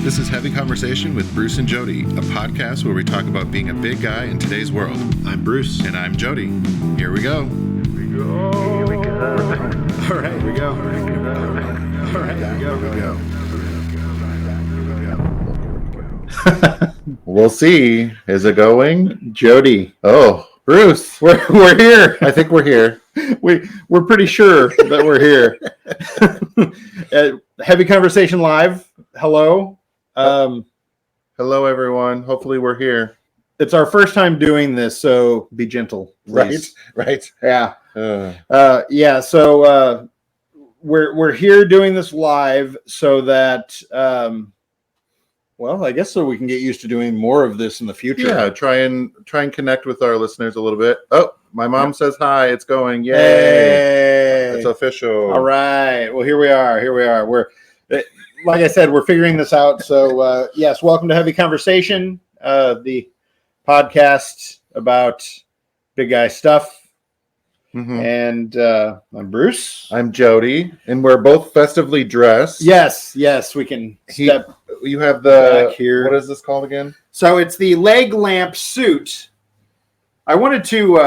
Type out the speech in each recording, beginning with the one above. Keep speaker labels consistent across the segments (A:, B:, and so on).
A: This is Heavy Conversation with Bruce and Jody, a podcast where we talk about being a big guy in today's world. I'm Bruce. And I'm Jody. Here we go.
B: Here we go.
A: All right, here we go. All right, here we go.
C: We'll see. Is it going?
D: Jody.
C: Oh, Bruce.
D: We're here.
C: I think we're here.
D: We're pretty sure that we're here. Heavy Conversation Live. Hello.
C: Hello, everyone. Hopefully we're here.
D: It's our first time doing this, so be gentle, please.
C: Right.
D: Yeah.
C: Uh,
D: So we're here doing this live so that I guess so we can get used to doing more of this in the future.
C: Yeah, try and connect with our listeners a little bit. Oh, my mom says hi. It's going. Yay.
D: Hey.
C: It's official.
D: All right. Well, here we are. We're like I said, we're figuring this out. So yes, welcome to Heavy Conversation, the podcast about big guy stuff.
C: Mm-hmm.
D: And I'm Bruce.
C: I'm Jody, and we're both festively dressed.
D: Yes, we can step.
C: You have the
D: back here.
C: What is this called again?
D: So it's the leg lamp suit. I wanted to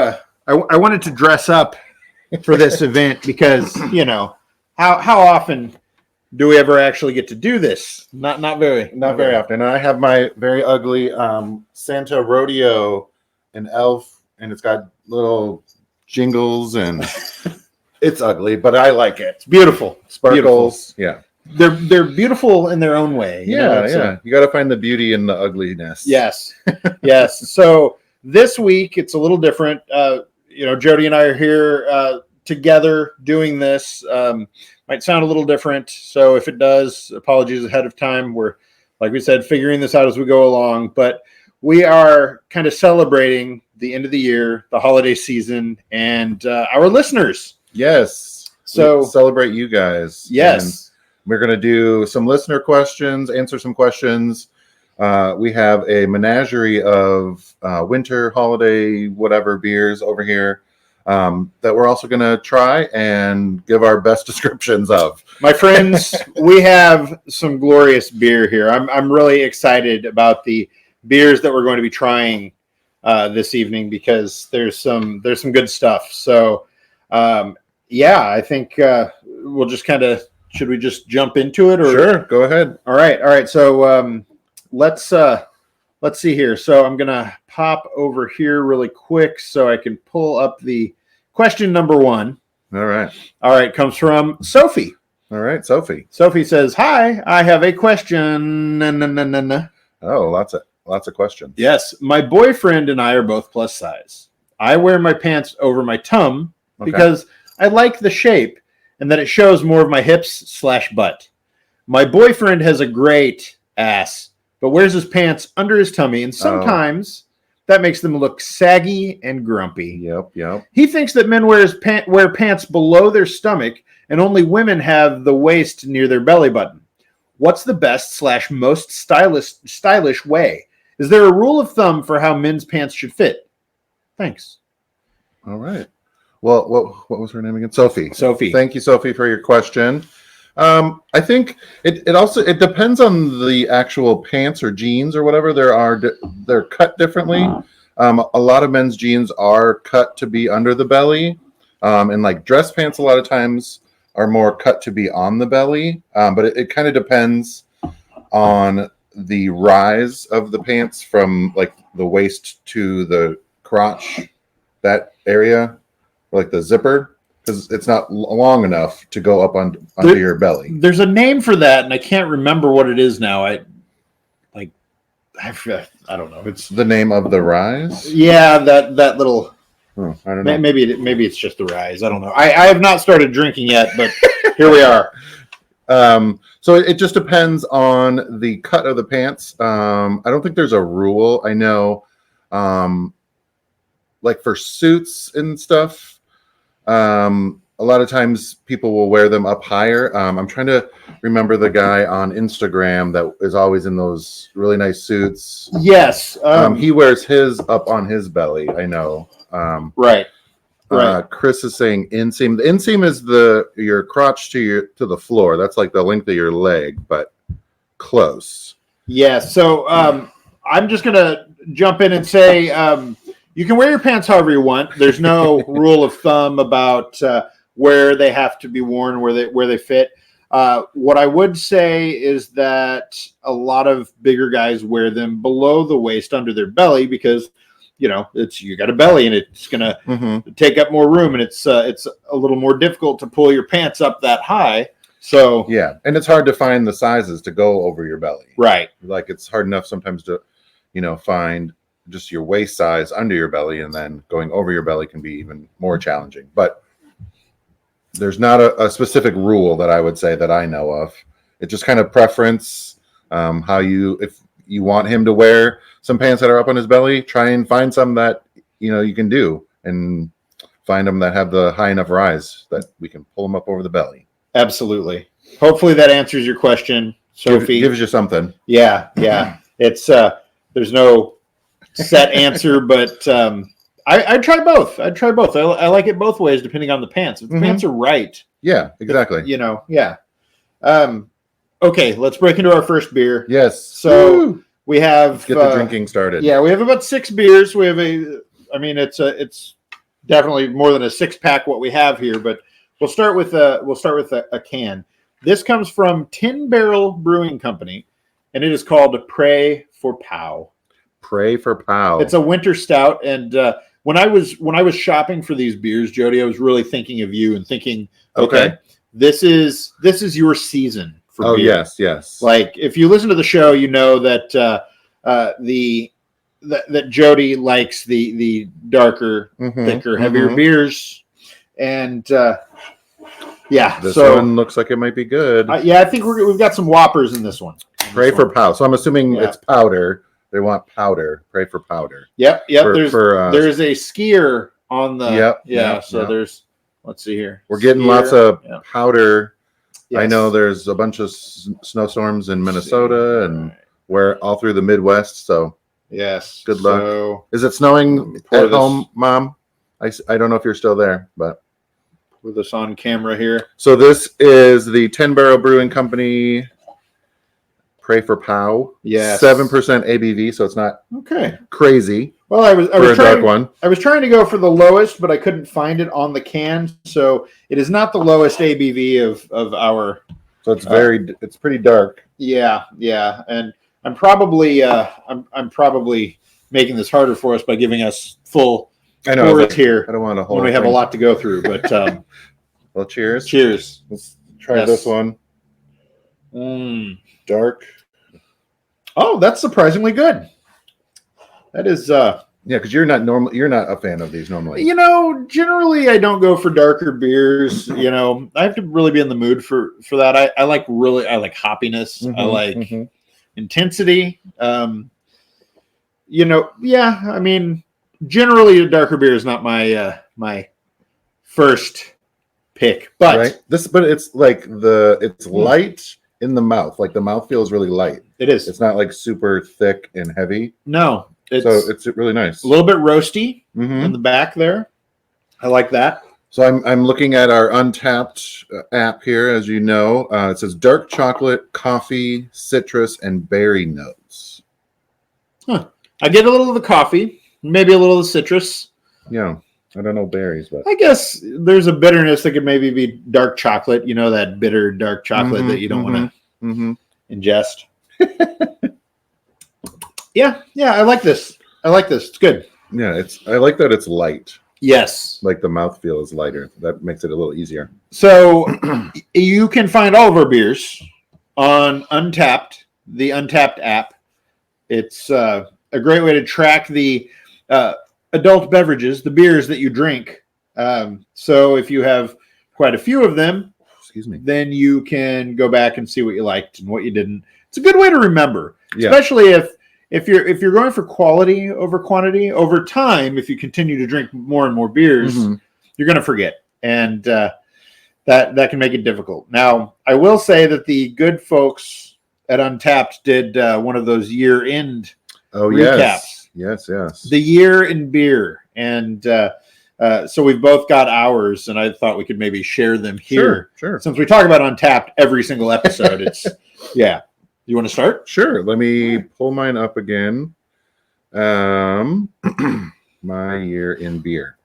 D: I wanted to dress up for this event because how often do we ever actually get to do this? Not very
C: often. And I have my very ugly Santa rodeo and elf, and it's got little jingles, and it's ugly, but I like it.
D: It's beautiful.
C: Sparkles. Yeah.
D: They're beautiful in their own way.
C: Yeah. You got to find the beauty in the ugliness.
D: Yes. So this week it's a little different. Jody and I are here together doing this. Might sound a little different. So if it does, apologies ahead of time. We're, like we said, figuring this out as we go along. But we are kind of celebrating the end of the year, the holiday season, and our listeners.
C: Yes.
D: So
C: we celebrate you guys.
D: Yes.
C: And we're going to do some listener questions, answer some questions. We have a menagerie of winter, holiday, whatever beers over here that we're also going to try and give our best descriptions of.
D: My friends, we have some glorious beer here. I'm really excited about the beers that we're going to be trying this evening because there's some good stuff. So, I think we'll just should we just jump into it? Or?
C: Sure, go ahead.
D: All right. So let's see here. So I'm gonna pop over here really quick so I can pull up the question number 1.
C: All
D: right. Comes from Sophie.
C: All right, Sophie.
D: Sophie says, "Hi, I have a question."
C: Oh, lots of questions.
D: Yes, my boyfriend and I are both plus size. I wear my pants over my tum because I like the shape and that it shows more of my hips/butt. My boyfriend has a great ass, but wears his pants under his tummy, and sometimes that makes them look saggy and grumpy.
C: Yep.
D: He thinks that men wear pants below their stomach, and only women have the waist near their belly button. What's the best/most stylish way? Is there a rule of thumb for how men's pants should fit? Thanks.
C: All right. Well, what was her name again? Sophie. Thank you, Sophie, for your question. I think it depends on the actual pants or jeans or whatever. They're cut differently. A lot of men's jeans are cut to be under the belly, and like dress pants a lot of times are more cut to be on the belly. But it kind of depends on the rise of the pants from like the waist to the crotch, that area. Like the zipper, because it's not long enough to go up under your belly.
D: There's a name for that, and I can't remember what it is now. I don't know.
C: It's the name of the rise.
D: Yeah, that little.
C: I don't know.
D: Maybe it's just the rise. I don't know. I have not started drinking yet, but here we are.
C: So it just depends on the cut of the pants. I don't think there's a rule. I know, like for suits and stuff. A lot of times people will wear them up higher. I'm trying to remember the guy on Instagram that is always in those really nice suits.
D: Yes.
C: He wears his up on his belly. I know.
D: Right.
C: Chris is saying inseam. The inseam is your crotch to the floor. That's like the length of your leg, but close.
D: Yeah. So I'm just gonna jump in and say you can wear your pants however you want. There's no rule of thumb about where they have to be worn, where they fit. What I would say is that a lot of bigger guys wear them below the waist under their belly because, you got a belly and it's going to take up more room, and it's a little more difficult to pull your pants up that high. So
C: yeah, and it's hard to find the sizes to go over your belly.
D: Right.
C: Like it's hard enough sometimes to, find just your waist size under your belly, and then going over your belly can be even more challenging. But there's not a specific rule that I would say that I know of. It's just kind of preference. If you want him to wear some pants that are up on his belly, try and find some that you can do, and find them that have the high enough rise that we can pull them up over the belly.
D: Absolutely. Hopefully that answers your question, Sophie.
C: Gives you something.
D: Yeah. It's there's no set answer, but I'd try both. I like it both ways, depending on the pants. If the pants are right.
C: Yeah, exactly.
D: Yeah. Okay, let's break into our first beer.
C: Yes.
D: So we have
C: let's get the drinking started.
D: Yeah, we have about 6 beers. We have it's definitely more than a 6-pack what we have here, but we'll start with a can. This comes from Tin Barrel Brewing Company, and it is called Pray for Pow.
C: Pray for Pow.
D: It's a winter stout, and when I was shopping for these beers, Jody, I was really thinking of you and thinking, okay. This is your season for beer.
C: Yes.
D: Like if you listen to the show, you know that that Jody likes the darker, thicker, heavier beers, and
C: this one looks like it might be good.
D: I think we've got some whoppers in this one.
C: Pray for Pow. So I'm assuming it's powder. They want powder. Pray for powder.
D: Yep. There's a skier on the. There's. Let's see here.
C: We're getting lots of powder. Yes. I know there's a bunch of snowstorms in Minnesota and where all through the Midwest. So
D: yes,
C: good luck. Is it snowing at home, Mom? I don't know if you're still there, but
D: with us on camera here.
C: So this is the 10 Barrel Brewing Company. Pray for Pow.
D: Yes.
C: 7% ABV, so it's not crazy.
D: Well, I was
C: dark one.
D: I was trying to go for the lowest, but I couldn't find it on the can. So it is not the lowest ABV of our.
C: So it's it's pretty dark.
D: Yeah, and I'm probably I'm probably making this harder for us by giving us full pours here.
C: I don't want to hold.
D: When we have a lot to go through, but
C: well, cheers.
D: Cheers.
C: Let's try this one. Dark.
D: Oh, that's surprisingly good. That is
C: because you're not a fan of these normally.
D: Generally I don't go for darker beers. I have to really be in the mood for that. I like hoppiness. I like intensity. Generally a darker beer is not my my first pick. But
C: but it's like it's light in the mouth. Like the mouth feels really light.
D: It is.
C: It's not like super thick and heavy.
D: No.
C: It's really nice.
D: A little bit roasty in the back there. I like that.
C: So I'm looking at our Untapped app here. As you know, it says dark chocolate, coffee, citrus, and berry notes.
D: Huh. I get a little of the coffee, maybe a little of the citrus.
C: Yeah. I don't know berries, but
D: I guess there's a bitterness that could maybe be dark chocolate. That bitter dark chocolate that you don't want to ingest. Yeah, I like this. It's good.
C: Yeah, I like that it's light.
D: Yes.
C: Like the mouthfeel is lighter. That makes it a little easier.
D: So you can find all of our beers on Untapped, the Untapped app. It's a great way to track the adult beverages, the beers that you drink. So if you have quite a few of them, then you can go back and see what you liked and what you didn't. It's a good way to remember, especially if you're going for quality over quantity. Over time, if you continue to drink more and more beers, you're going to forget, and that can make it difficult. Now, I will say that the good folks at Untapped did one of those year-end recaps.
C: Yes.
D: The year in beer, and so we've both got ours, and I thought we could maybe share them here.
C: Sure.
D: Since we talk about Untapped every single episode, it's You want to start?
C: Sure. Let me pull mine up again. My year in beer.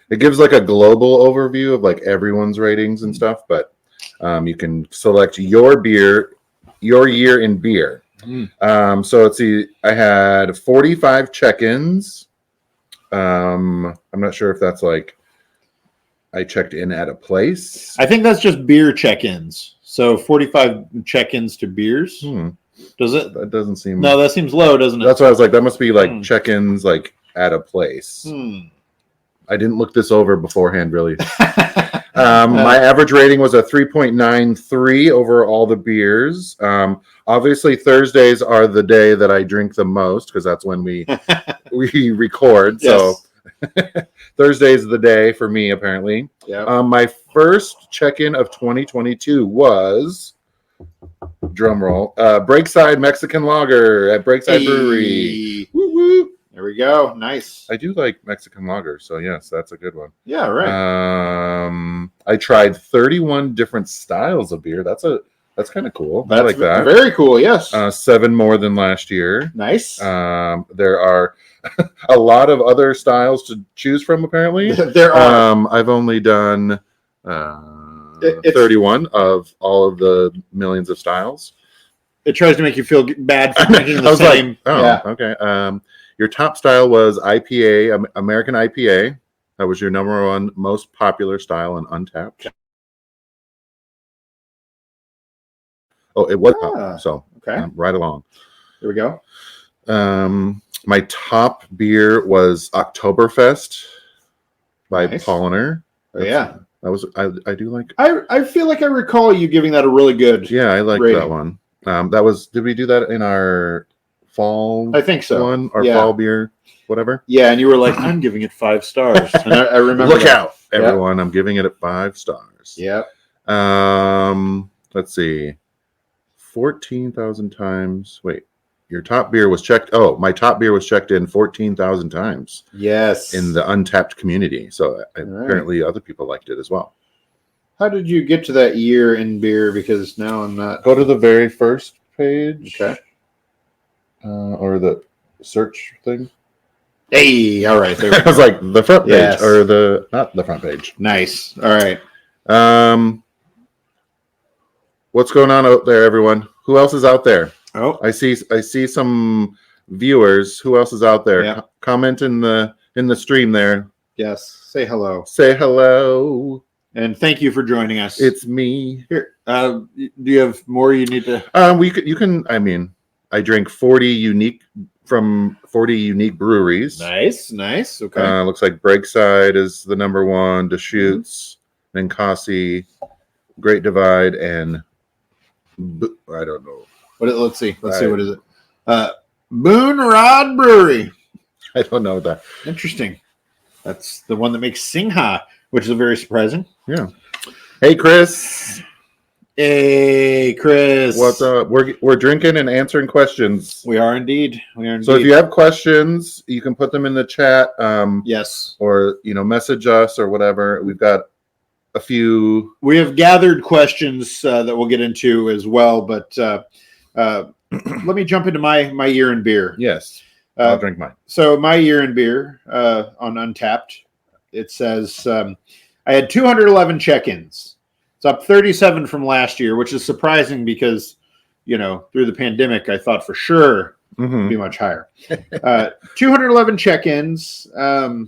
C: It gives like a global overview of like everyone's ratings and stuff, but you can select your beer, your year in beer. So let's see. I had 45 check-ins. I'm not sure if that's like I checked in at a place.
D: I think that's just beer check-ins. So 45 check-ins to beers. Does it?
C: That doesn't seem.
D: No, that seems low, doesn't it?
C: That's why I was like, that must be like check-ins like at a place. I didn't look this over beforehand, really. My average rating was a 3.93 over all the beers. Obviously, Thursdays are the day that I drink the most because that's when we record. Yes. So Thursday is the day for me, apparently.
D: Yeah.
C: My first check-in of 2022 was, drum roll, Breakside Mexican Lager at Breakside Brewery. Woo woo.
D: There we go. Nice.
C: I do like Mexican lager, so yes, that's a good one.
D: Yeah, right.
C: I tried 31 different styles of beer. That's kind of cool. I like that.
D: Very cool. Yes.
C: 7 more than last year.
D: Nice.
C: There are a lot of other styles to choose from. Apparently,
D: there are.
C: I've only done 31 of all of the millions of styles.
D: It tries to make you feel bad for drinking the same.
C: Like, oh, yeah. Okay. Your top style was IPA, American IPA. That was your number one most popular style in Untapped. Oh, it was. So,
D: okay.
C: Right along.
D: Here we go.
C: My top beer was Oktoberfest by Polliner.
D: Oh, yeah.
C: That was. I do like.
D: I feel like I recall you giving that a really good.
C: Yeah, I like that one. That was. Did we do that in our fall?
D: I think so.
C: Fall beer, whatever.
D: Yeah, and you were like, I'm giving it 5 stars. And I remember.
C: Look out, everyone! I'm giving it 5 stars.
D: Yep.
C: Let's see. 14,000 times. Wait, your top beer was checked. Oh, my top beer was checked in 14,000 times.
D: Yes.
C: In the Untapped community. So apparently other people liked it as well.
D: How did you get to that year in beer? Because now I'm not.
C: Go to the very first page.
D: Okay.
C: Or the search thing.
D: Hey, all right. There
C: I was like the front page or not the front page.
D: Nice. All right.
C: What's going on out there, everyone? Who else is out there?
D: Oh,
C: I see some viewers. Who else is out there?
D: Yeah.
C: Comment in the stream there.
D: Yes. Say hello.
C: Say hello.
D: And thank you for joining us.
C: It's me.
D: Here. Do you have more you need to?
C: You can. I mean, I drink 40 unique breweries.
D: Nice. Okay.
C: Looks like Breakside is the number one. Deschutes, Ninkasi, Great Divide, and I don't know.
D: Let's see. Let's see. What is it? Boone Rod Brewery.
C: I don't know that.
D: Interesting. That's the one that makes Singha, which is very surprising.
C: Yeah. Hey, Chris.
D: Hey, Chris.
C: What's up? We're drinking and answering questions.
D: We are indeed.
C: So if you have questions, you can put them in the chat.
D: Yes.
C: Or message us or whatever. We've got a few.
D: We have gathered questions that we'll get into as well, but let me jump into my year in beer.
C: Yes. I'll drink mine.
D: So my year in beer on Untapped, it says I had 211 check-ins. It's up 37 from last year, which is surprising because, through the pandemic, I thought for sure it'd be much higher. 211 check-ins. My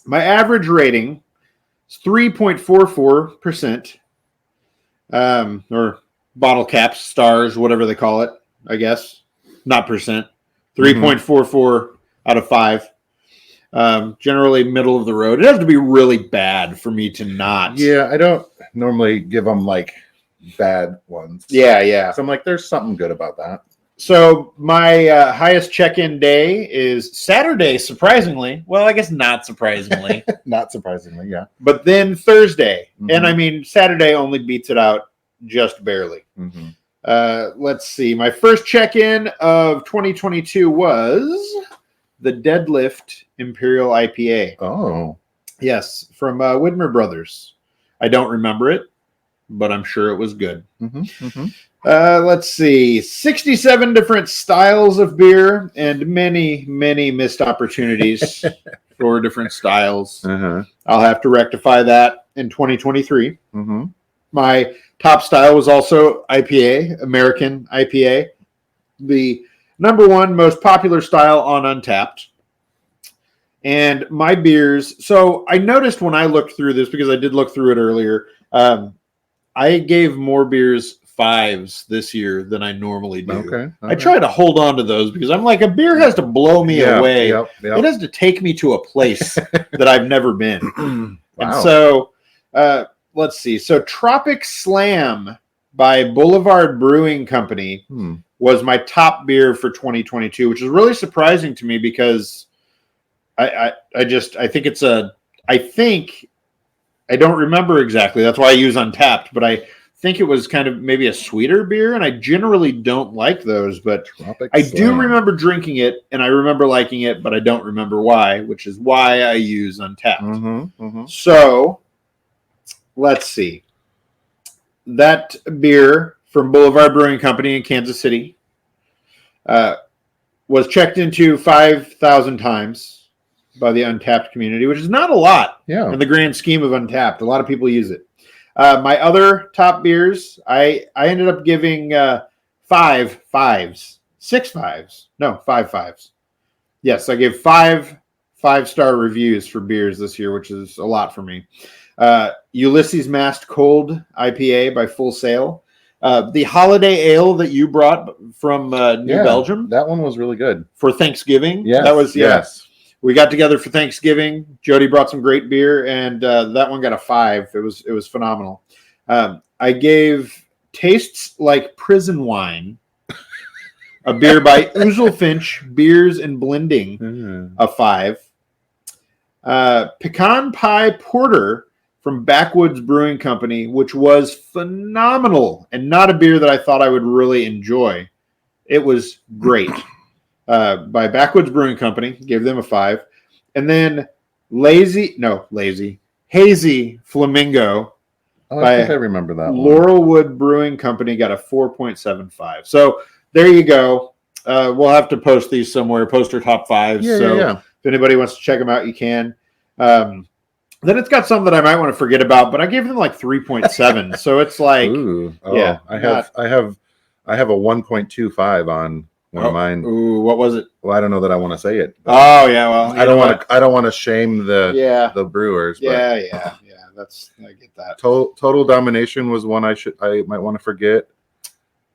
D: average rating is 3.44%, or bottle caps, stars, whatever they call it, I guess. Not percent. 3.44 out of 5. Generally middle of the road. It has to be really bad for me to not.
C: Yeah, I don't normally give them like bad ones.
D: Yeah.
C: So I'm like, there's something good about that.
D: So my highest check-in day is Saturday, surprisingly. Well, I guess not surprisingly.
C: Not surprisingly, yeah.
D: But then Thursday. And I mean, Saturday only beats it out just barely. Let's see. My first check-in of 2022 was the Deadlift Imperial IPA.
C: Oh.
D: Yes, from Widmer Brothers. I don't remember it. but I'm sure it was good.
C: Mm-hmm, mm-hmm.
D: Let's see, 67 different styles of beer and many, many missed opportunities for different styles.
C: Uh-huh.
D: I'll have to rectify that in 2023.
C: Mm-hmm.
D: My top style was also IPA, American IPA, the number one most popular style on Untapped. And my beers, so I noticed when I looked through this, because I did look through it earlier, I gave more beers 5s this year than I normally do.
C: Okay.
D: I try to hold on to those because I'm like, a beer has to blow me away.
C: Yep.
D: It has to take me to a place that I've never been.
C: Wow.
D: And so, let's see. So Tropic Slam by Boulevard Brewing Company was my top beer for 2022, which is really surprising to me because I don't remember exactly. That's why I use Untapped, but I think it was kind of maybe a sweeter beer, and I generally don't like those, but I do remember drinking it, and I remember liking it, but I don't remember why, which is why I use Untapped.
C: Mm-hmm, mm-hmm.
D: So, let's see. That beer from Boulevard Brewing Company in Kansas City was checked into 5,000 times by the Untapped community, which is not a lot in the grand scheme of Untapped. A lot of people use it. My other top beers, I ended up giving 5 5s. Yes, I gave 5 5-star reviews for beers this year, which is a lot for me. Ulysses Mast Cold IPA by Full Sail. The holiday ale that you brought from New Belgium.
C: That one was really good.
D: For Thanksgiving.
C: Yes,
D: that was,
C: yes.
D: We got together for Thanksgiving. Jody brought some great beer, and that one got a 5. It was phenomenal. I gave Tastes Like Prison Wine, a beer by Ouzel Finch Beers and Blending, a 5. Pecan Pie Porter from Backwoods Brewing Company, which was phenomenal and not a beer that I thought I would really enjoy. It was great. By Backwoods Brewing Company, gave them a 5. And then Hazy Flamingo
C: I think I remember that one.
D: Laurelwood Brewing Company got a 4.75. So there you go. We'll have to post these somewhere, post our top 5s. If anybody wants to check them out, you can. Then it's got some that I might want to forget about, but I gave them like 3.7. So it's like,
C: I have a 1.25 on one of mine.
D: Ooh, what was it?
C: Well, I don't know that I want to say it.
D: Oh yeah, well,
C: I don't want to shame the brewers. But
D: Yeah. I get that.
C: Total Domination was one I might want to forget.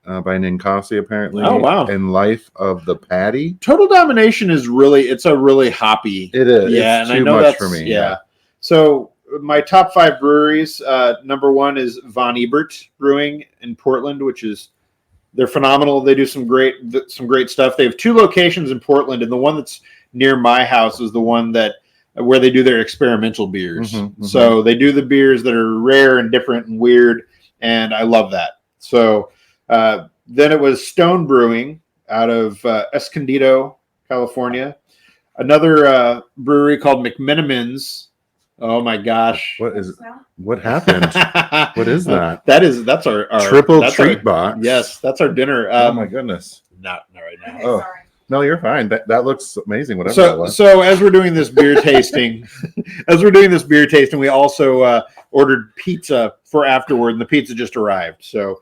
C: By Ninkasi, apparently.
D: Oh wow!
C: And Life of the Patty.
D: Total Domination is it's a really hoppy.
C: It is.
D: Yeah,
C: it's
D: and
C: too
D: I know
C: much
D: that's
C: for me.
D: Yeah. So my top 5 breweries. Number 1 is Von Ebert Brewing in Portland, they're phenomenal. They do some great stuff. They have 2 locations in Portland, and the one that's near my house is the one where they do their experimental beers.
C: Mm-hmm.
D: So they do the beers that are rare and different and weird, and I love that. So then it was Stone Brewing out of Escondido, California. Another brewery called McMenamins. Oh my gosh!
C: What happened? What is that?
D: That's our
C: triple treat box.
D: Yes, that's our dinner.
C: Oh my goodness!
D: Not right now.
C: Oh. No, you're fine. That looks amazing. Whatever that was.
D: So as we're doing this beer tasting, we also ordered pizza for afterward, and the pizza just arrived. So,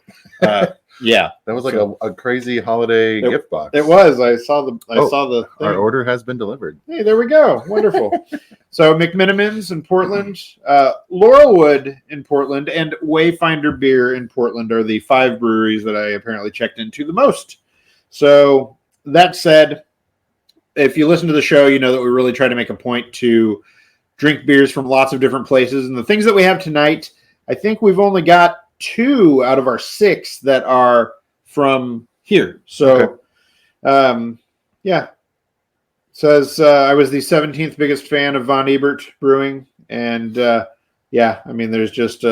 D: yeah,
C: that was like a crazy holiday gift box.
D: It was. I saw the thing.
C: Our order has been delivered.
D: Hey, there we go. Wonderful. So McMenamins in Portland, Laurelwood in Portland, and Wayfinder Beer in Portland are the 5 breweries that I apparently checked into the most. So. That said, if you listen to the show, you know that we really try to make a point to drink beers from lots of different places. And the things that we have tonight, I think we've only got 2 out of our 6 that are from here. So, yeah. Says I was the 17th biggest fan of Von Ebert Brewing. And, there's just...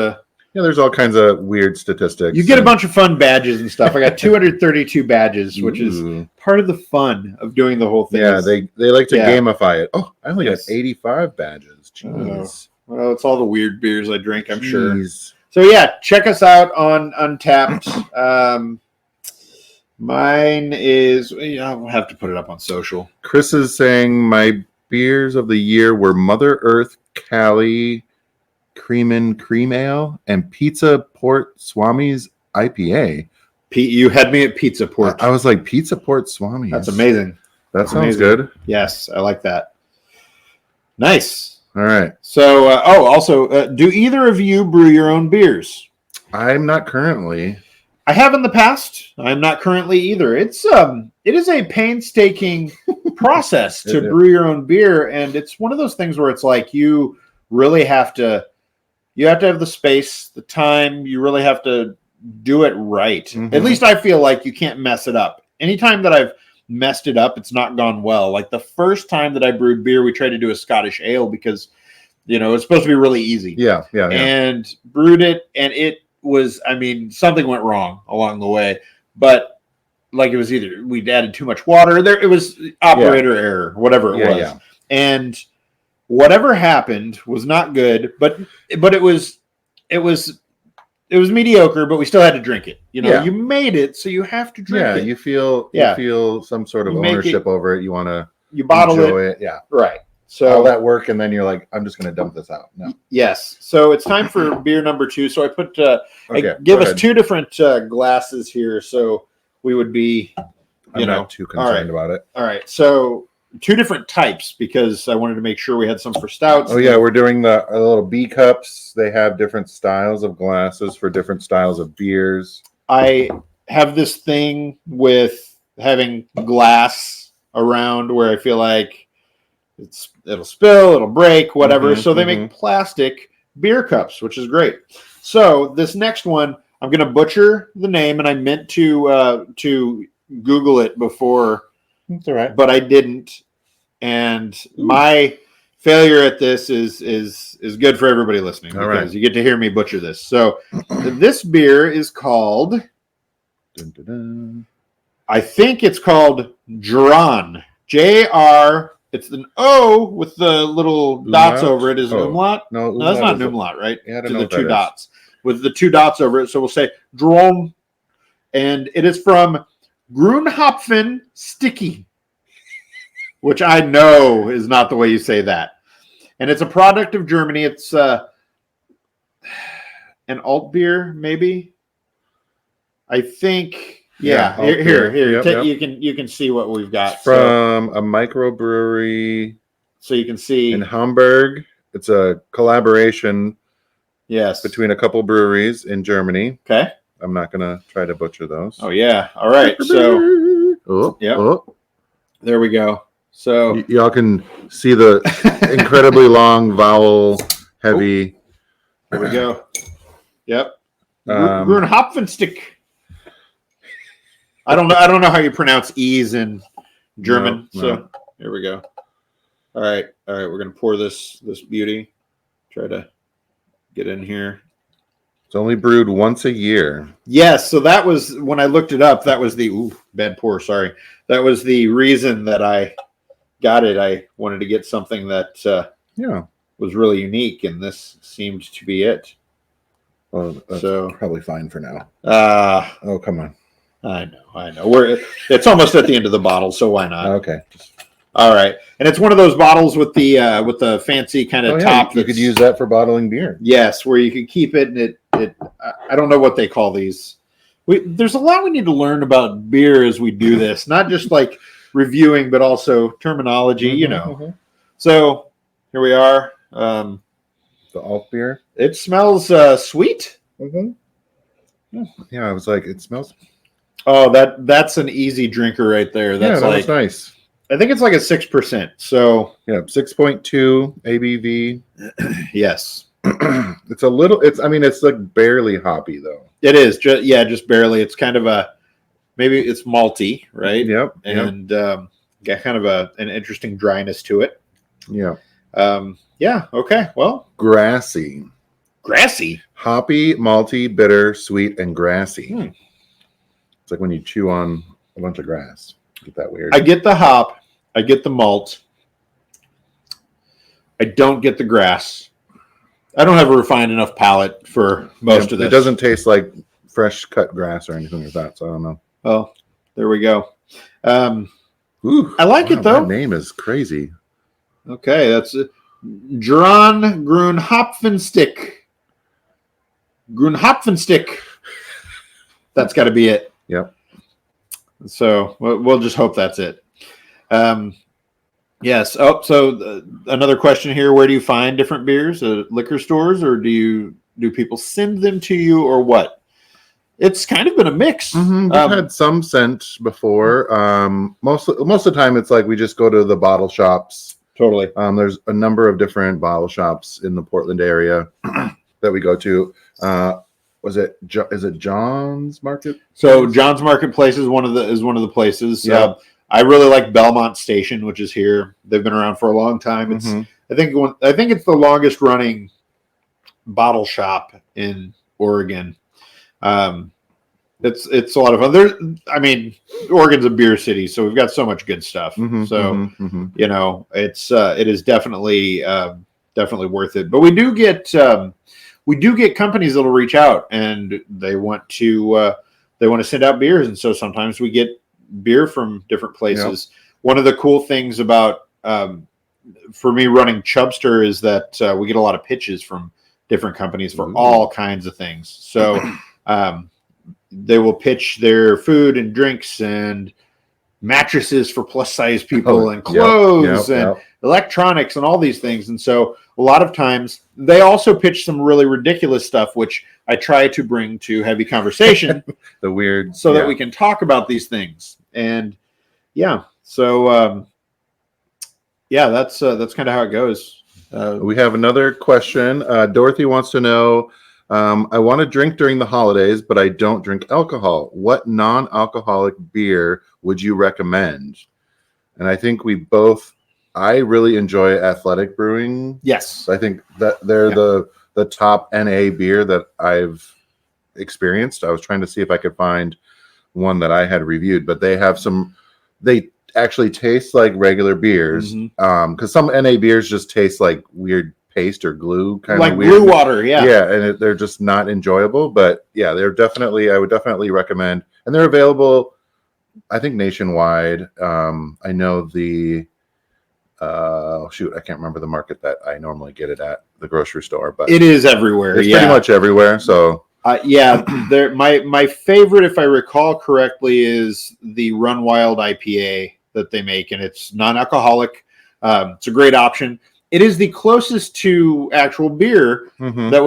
C: there's all kinds of weird statistics.
D: You get a bunch of fun badges and stuff. I got 232 badges, which is part of the fun of doing the whole thing.
C: Yeah, they like to gamify it. Oh, I only got 85 badges. Jeez.
D: Well, it's all the weird beers I drink, I'm sure. So yeah, check us out on Untapped. Mine is, I'll have to put it up on social.
C: Chris is saying my beers of the year were Mother Earth Cali Creamin' Cream Ale and Pizza Port Swami's IPA.
D: Pete, you had me at Pizza Port.
C: I was like, Pizza Port Swami's.
D: That's amazing.
C: That sounds good.
D: Yes, I like that. Nice.
C: All right.
D: So, also, do either of you brew your own beers?
C: I'm not currently.
D: I have in the past. I'm not currently either. It is a painstaking process to brew your own beer, and it's one of those things where it's like you really have to have the space, the time. You really have to do it right.
C: Mm-hmm.
D: At least I feel like you can't mess it up. Anytime that I've messed it up, it's not gone well. Like the first time that I brewed beer, we tried to do a Scottish ale because it's supposed to be really easy.
C: Yeah.
D: And brewed it, and it was, something went wrong along the way, but like it was either we'd added too much water there. It was operator error, whatever it was. Yeah. And whatever happened was not good, but it was mediocre, but we still had to drink it. You made it, so you have to drink it.
C: You feel some sort of ownership over it. You want to
D: bottle
C: enjoy it. Yeah.
D: Right. So
C: all that work, and then you're like, I'm just going to dump this out. No.
D: Yes. So it's time for beer number 2. So I put, give us 2 different glasses here. So we would be,
C: I'm not too concerned about it.
D: All right. So 2 different types because I wanted to make sure we had some for stouts.
C: Oh yeah, we're doing the little B cups. They have different styles of glasses for different styles of beers.
D: I have this thing with having glass around where I feel like it'll spill, it'll break, whatever. So they make plastic beer cups, which is great. So this next one, I'm going to butcher the name, and I meant to Google it before.
C: That's all right,
D: but I didn't. And my failure at this is good for everybody listening because you get to hear me butcher this. So this beer is called. I think it's called Jrön. Jr. It's an O with the little dots over it. Is an umlaut?
C: No,
D: that's not an umlaut, right?
C: Yeah, I
D: to
C: don't know
D: the
C: what that
D: 2
C: is.
D: dots with the 2 dots over it. So we'll say Jrön, and it is from Grünhopfensticke, which I know is not the way you say that. And it's a product of Germany. It's an alt beer, maybe. I think. Yeah, here.
C: Yep.
D: You can see what we've got.
C: From a microbrewery.
D: So you can see
C: in Hamburg. It's a collaboration.
D: Yes.
C: Between a couple breweries in Germany.
D: Okay.
C: I'm not gonna try to butcher those.
D: Oh yeah. All right. So. There we go. So
C: y'all can see the incredibly long vowel heavy.
D: There we go. Yep. Grünhopfensticke. I don't know how you pronounce E's in German.
C: No.
D: So here we go. All right. We're gonna pour this beauty. Try to get in here.
C: It's only brewed once a year.
D: Yes. So that was when I looked it up. That was the bad pour. Sorry. That was the reason that I got it. I wanted to get something that was really unique, and this seemed to be it.
C: Well, that's probably fine for now. Oh, come on.
D: I know. It's almost at the end of the bottle, so why not?
C: Okay.
D: All right. And it's one of those bottles with the fancy kind of top.
C: You could use that for bottling beer.
D: Yes, where you could keep it, and it. I don't know what they call these. There's a lot we need to learn about beer as we do this, not just like reviewing, but also terminology. So here we are.
C: The alt beer.
D: It smells sweet.
C: Yeah, I was like, it smells.
D: Oh, that's an easy drinker right there. That's
C: was nice.
D: I think it's like a 6%. So
C: 6.2 ABV.
D: Yes.
C: It's a little. It's like barely hoppy though.
D: It is. Just barely. It's kind of maybe it's malty, right?
C: Yep.
D: And got kind of an interesting dryness to it.
C: Yeah.
D: Okay. Well,
C: grassy,
D: hoppy,
C: malty, bitter, sweet, and grassy. It's like when you chew on a bunch of grass. Get that weird.
D: I get the hop. I get the malt. I don't get the grass. I don't have a refined enough palate for most of this.
C: It doesn't taste like fresh cut grass or anything like that, so I don't know.
D: Oh, there we go. I like it though.
C: That name is crazy.
D: Okay, that's Jrön Grünhopfensticke. Grünhopfensticke. That's got to be it.
C: Yep.
D: So we'll just hope that's it. Yes. Oh, so another question here: where do you find different beers? Liquor stores, or do people send them to you, or what? It's kind of been a mix.
C: Mm-hmm. We've had some sent before. Most of the time, it's like we just go to the bottle shops.
D: Totally.
C: There's a number of different bottle shops in the Portland area that we go to. Is it John's Market?
D: So John's Marketplace is one of the places.
C: Yeah.
D: I really like Belmont Station, which is here. They've been around for a long time. It's I think it's the longest running bottle shop in Oregon. It's a lot of fun. Oregon's a beer city, so we've got so much good stuff. It is definitely worth it. But we do get companies that'll reach out and they want to send out beers, and so sometimes we get beer from different places. Yep. One of the cool things about for me running Chubster is that we get a lot of pitches from different companies for all kinds of things. So they will pitch their food and drinks and mattresses for plus size people and clothes and electronics and all these things. And so a lot of times they also pitch some really ridiculous stuff, which I try to bring to heavy conversation
C: that
D: we can talk about these things. And that's kind of how it goes.
C: We have another question. Dorothy wants to know, I want to drink during the holidays, but I don't drink alcohol. What non-alcoholic beer would you recommend? And I think I really enjoy Athletic Brewing.
D: Yes.
C: I think that they're the top NA beer that I've experienced. I was trying to see if I could find one that I had reviewed, but they actually taste like regular beers. Because some NA beers just taste like weird paste or glue, kind of weird.
D: Glue water,
C: and they're just not enjoyable. But I would definitely recommend, and they're available, I think, nationwide. I know I can't remember the market that I normally get it at, the grocery store, but
D: it is everywhere.
C: It's pretty much everywhere. So
D: my favorite, if I recall correctly, is the Run Wild IPA that they make, and it's non-alcoholic. It's a great option. It is the closest to actual beer that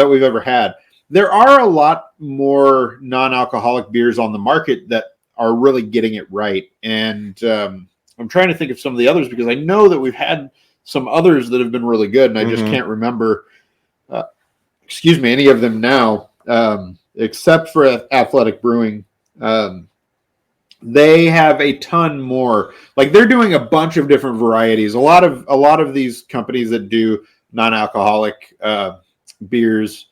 D: we've ever had. There are a lot more non-alcoholic beers on the market that are really getting it right, and I'm trying to think of some of the others because I know that we've had some others that have been really good, and I just can't remember, any of them now, except for Athletic Brewing. They have a ton more. Like, they're doing a bunch of different varieties. A lot of these companies that do non-alcoholic beers,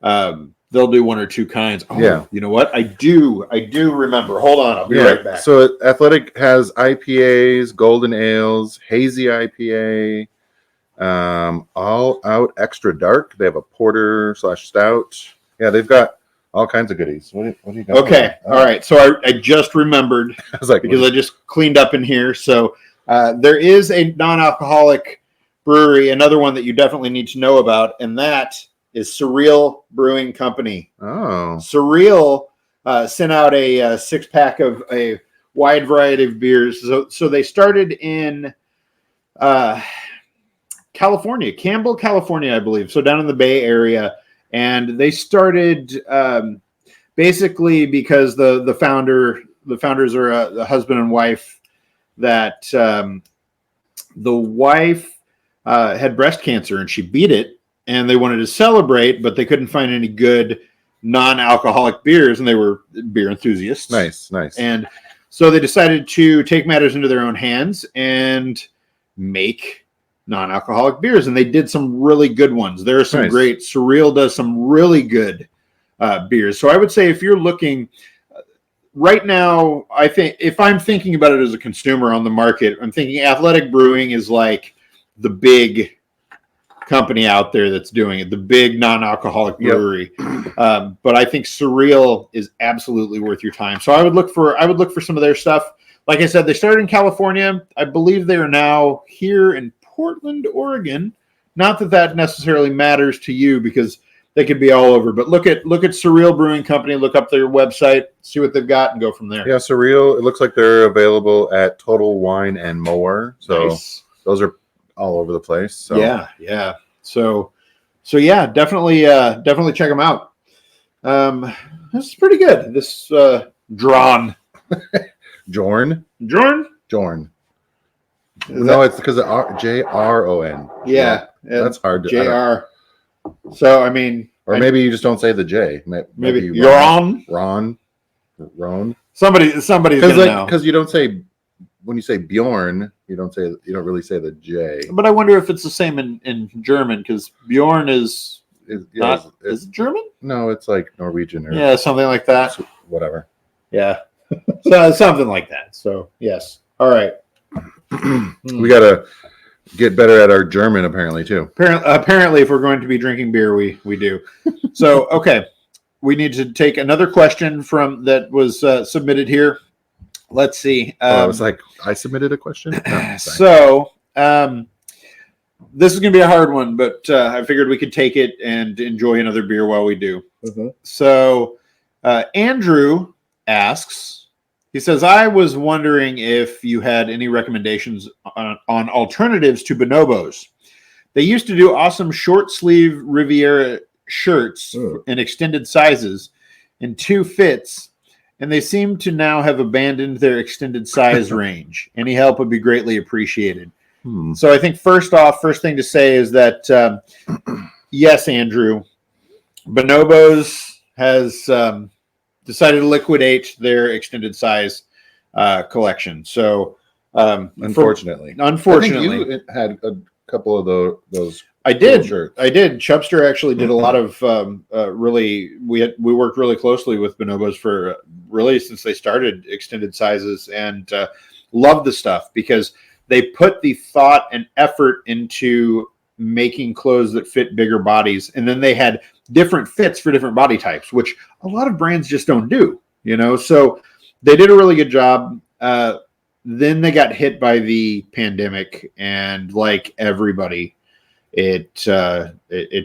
D: they'll do one or two kinds. You know what? I do remember. Hold on, I'll be right back.
C: So Athletic has IPAs, golden ales, hazy IPA, all out extra dark. They have a porter / stout. Yeah, they've got all kinds of goodies. What do you got?
D: Okay, all right. So I just remembered because I just cleaned up in here. So there is a non-alcoholic brewery, another one that you definitely need to know about, and that is Surreal Brewing Company.
C: Oh.
D: Surreal sent out a 6-pack of a wide variety of beers. So they started in California, Campbell, California, I believe. So down in the Bay Area. And they started basically because the founders are a husband and wife that the wife had breast cancer and she beat it. And they wanted to celebrate, but they couldn't find any good non-alcoholic beers, and they were beer enthusiasts.
C: Nice.
D: And so they decided to take matters into their own hands and make non-alcoholic beers, and they did some really good ones. There are some great. Surreal does some really good beers. So I would say if you're looking right now, I think if I'm thinking about it as a consumer on the market, I'm thinking Athletic Brewing is like the big company out there that's doing it, the big non-alcoholic brewery. But I think Surreal is absolutely worth your time. So I would look for some of their stuff. Like I said, they started in California. I believe they are now here in Portland, Oregon. Not that necessarily matters to you because they could be all over. But look at Surreal Brewing Company. Look up their website, see what they've got, and go from there.
C: Yeah, Surreal. It looks like they're available at Total Wine and More. So those are all over the place. So
D: yeah. So yeah, definitely check them out. This is pretty good. This Jrön.
C: Jrön. No, it's because of Jron.
D: Yeah,
C: that's hard to.
D: Jr. So I mean,
C: or maybe you just don't say the J.
D: Maybe Ron. Somebody's gonna know.
C: Because you don't say when you say Bjorn, you don't really say the J.
D: But I wonder if it's the same in German because Bjorn is it German?
C: No, it's like Norwegian or
D: something like that.
C: Whatever.
D: Yeah, so something like that. So yes, all right.
C: We gotta get better at our German, apparently too.
D: Apparently, if we're going to be drinking beer, we do. So okay, we need to take another question from that was submitted here. Let's see.
C: I was like, I submitted a question. No,
D: so this is going to be a hard one, but I figured we could take it and enjoy another beer while we do.
C: Mm-hmm.
D: So Andrew asks. He says, I was wondering if you had any recommendations on alternatives to bonobos. They used to do awesome short sleeve Riviera shirts in extended sizes in 2 fits, and they seem to now have abandoned their extended size range. Any help would be greatly appreciated. So I think first thing to say is that, yes, Andrew, Bonobos has decided to liquidate their extended size collection. So,
C: unfortunately,
D: I think
C: you had a couple of those.
D: I did. Chubster actually did a lot of really. We worked really closely with Bonobos for really since they started extended sizes, and loved the stuff because they put the thought and effort into making clothes that fit bigger bodies, and then they had different fits for different body types, which a lot of brands just don't do, so they did a really good job. Then they got hit by the pandemic, and like everybody, it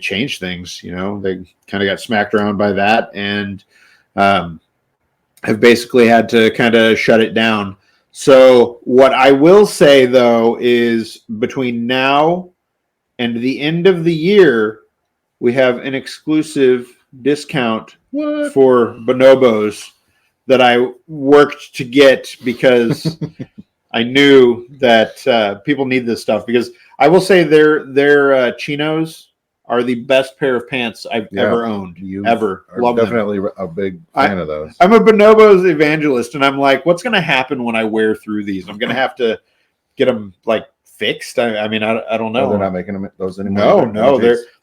D: changed things. They kind of got smacked around by that, and have basically had to kind of shut it down. So what I will say though is between now and the end of the year, we have an exclusive discount for Bonobos that I worked to get because I knew that people need this stuff. Because I will say their chinos are the best pair of pants I've ever owned. Love
C: definitely
D: them.
C: A big fan of those.
D: I'm a Bonobos evangelist, and I'm like, what's going to happen when I wear through these? I'm going to have to get them like fixed. I mean, I don't know.
C: They're not making them those anymore.
D: No,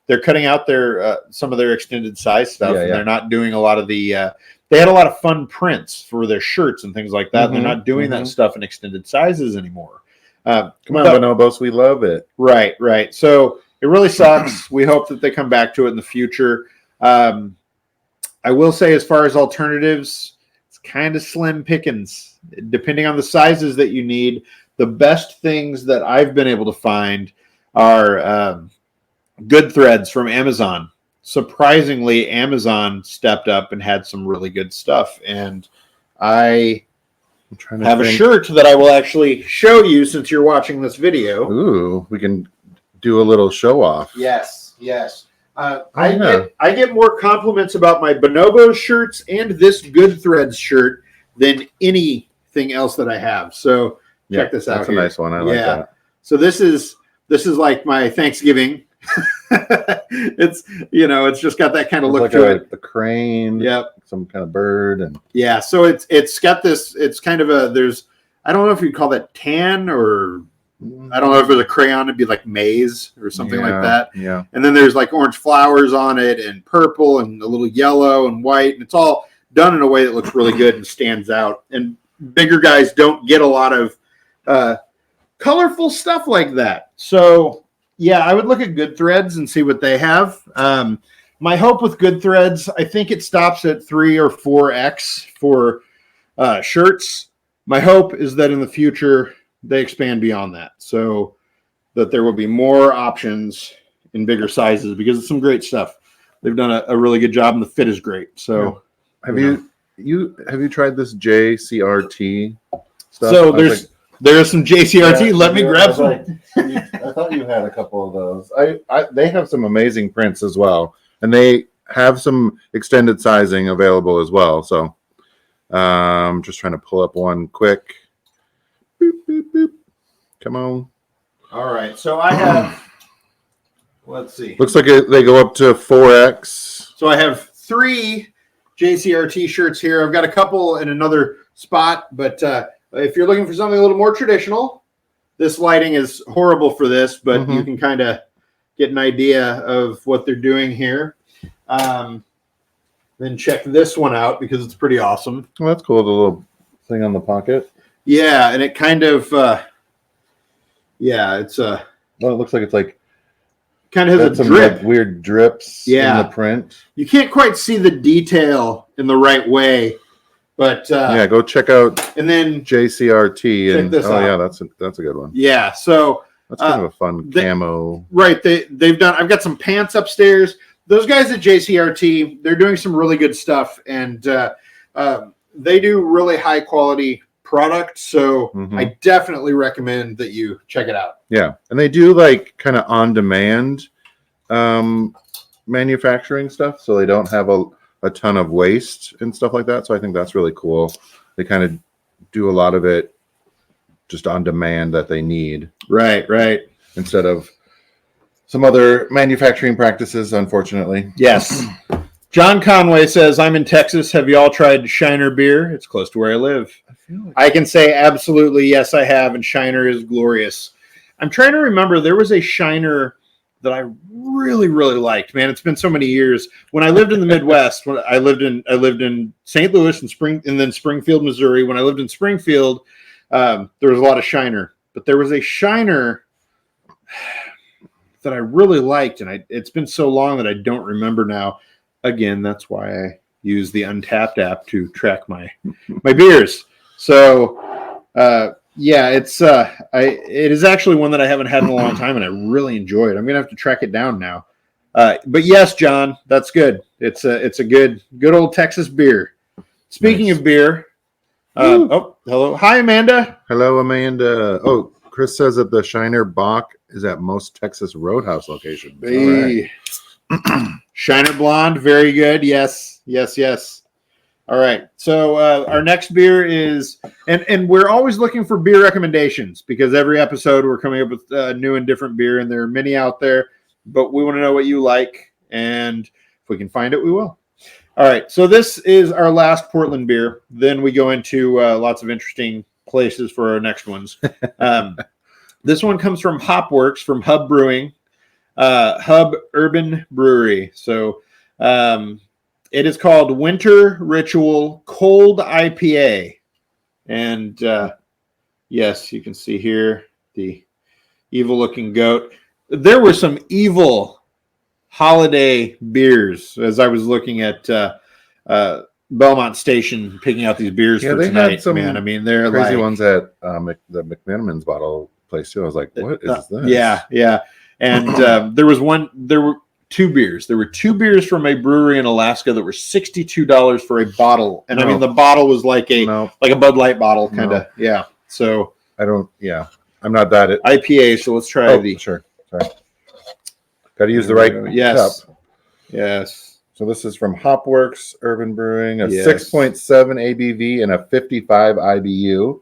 D: they're cutting out their some of their extended size stuff, and they're not doing a lot of the. They had a lot of fun prints for their shirts and things like that. Mm-hmm, and they're not doing that stuff in extended sizes anymore.
C: Come on, Bonobos, we love it.
D: Right. So it really sucks. We hope that they come back to it in the future. I will say, as far as alternatives, it's kind of slim pickings, depending on the sizes that you need. The best things that I've been able to find are good threads from Amazon. Surprisingly, Amazon stepped up and had some really good stuff. And I have a shirt that I will actually show you since you're watching this video.
C: Ooh, we can do a little show off.
D: Yes. I get more compliments about my Bonobos shirts and this Good Threads shirt than anything else that I have. So check this out.
C: That's a nice one. I like that.
D: So this is like my Thanksgiving. It's just got that kind of look
C: like
D: to it.
C: The crane.
D: Yep.
C: Some kind of bird and
D: so it's got this. It's kind of I don't know if you'd call that tan or I don't know if it was a crayon. It'd be like maize or something like that.
C: Yeah.
D: And then there's like orange flowers on it and purple and a little yellow and white, and it's all done in a way that looks really good and stands out. And bigger guys don't get a lot of colorful stuff like that. So Yeah, I would look at Good Threads and see what they have. My hope with Good Threads, I think it stops at 3 or 4X for shirts. My hope is that in the future they expand beyond that, so that there will be more options in bigger sizes, because it's some great stuff. They've done a really good job, and the fit is great. So,
C: have you tried this JCRT stuff?
D: So there's some JCRT.
C: Yeah,
D: Let me grab some.
C: I thought you had a couple of those. They have some amazing prints as well, and they have some extended sizing available as well. So, just trying to pull up one quick. Boop, boop, boop. Come on.
D: All right. So I have. Let's see.
C: Looks like they go up to 4X.
D: So I have 3 JCRT shirts here. I've got a couple in another spot, but if you're looking for something a little more traditional, this lighting is horrible for this, but you can kind of get an idea of what they're doing here. Then check this one out because it's pretty awesome.
C: Well, that's cool. The little thing on the pocket.
D: Yeah, and it kind of, it's
C: well, it looks like it's like
D: kind of has a drip.
C: Like weird drips in the print.
D: You can't quite see the detail in the right way, but
C: go check out
D: and then
C: JCRT.
D: Check this out.
C: Yeah, that's a good one.
D: Yeah, so
C: that's kind of a fun camo.
D: Right, they've done. I've got some pants upstairs. Those guys at JCRT, they're doing some really good stuff, and they do really high quality product. So I definitely recommend that you check it out.
C: Yeah, and they do like kind of on demand manufacturing stuff, so they don't have a ton of waste and stuff like that. So I think that's really cool. They kind of do a lot of it just on demand that they need.
D: Right.
C: Instead of some other manufacturing practices, unfortunately.
D: Yes. John Conway says, I'm in Texas. Have you all tried Shiner beer? It's close to where I live. I can say absolutely yes, I have, and Shiner is glorious. I'm trying to remember, there was a Shiner that I really, really liked. Man, it's been so many years. When I lived in the Midwest, when I lived in St. Louis and then Springfield, Missouri. When I lived in Springfield, there was a lot of Shiner, but there was a Shiner that I really liked, and it's been so long that I don't remember now. Again, that's why I use the Untapped app to track my beers. So, it is actually one that I haven't had in a long time, and I really enjoy it. I'm gonna have to track it down now. But yes, John, that's good. It's a good old Texas beer. Speaking of beer, hello, hi Amanda.
C: Hello, Amanda. Oh, Chris says that the Shiner Bock is at most Texas Roadhouse locations.
D: Hey. Shiner Blonde, very good. Yes. All right. So our next beer is, and we're always looking for beer recommendations because every episode we're coming up with new and different beer, and there are many out there, but we want to know what you like, and if we can find it, we will. All right. So this is our last Portland beer. Then we go into lots of interesting places for our next ones. This one comes from Hopworks, from Hub Brewing. Hub Urban Brewery. So it is called Winter Ritual Cold IPA. And yes, you can see here the evil looking goat. There were some evil holiday beers as I was looking at Belmont Station picking out these beers for tonight. Had some man, I mean, they're
C: crazy ones at the McMenamins bottle place too. I was like, what is this?
D: Yeah. And there were 2 beers. There were 2 beers from a brewery in Alaska that were $62 for a bottle. And I mean, the bottle was like a Bud Light bottle, kind of. Yeah. So
C: I'm not that
D: IPA. So let's try the.
C: Sure. Sorry. Got to use the right cup.
D: Yes.
C: So this is from Hopworks Urban Brewing, a 6.7 ABV and a 55 IBU.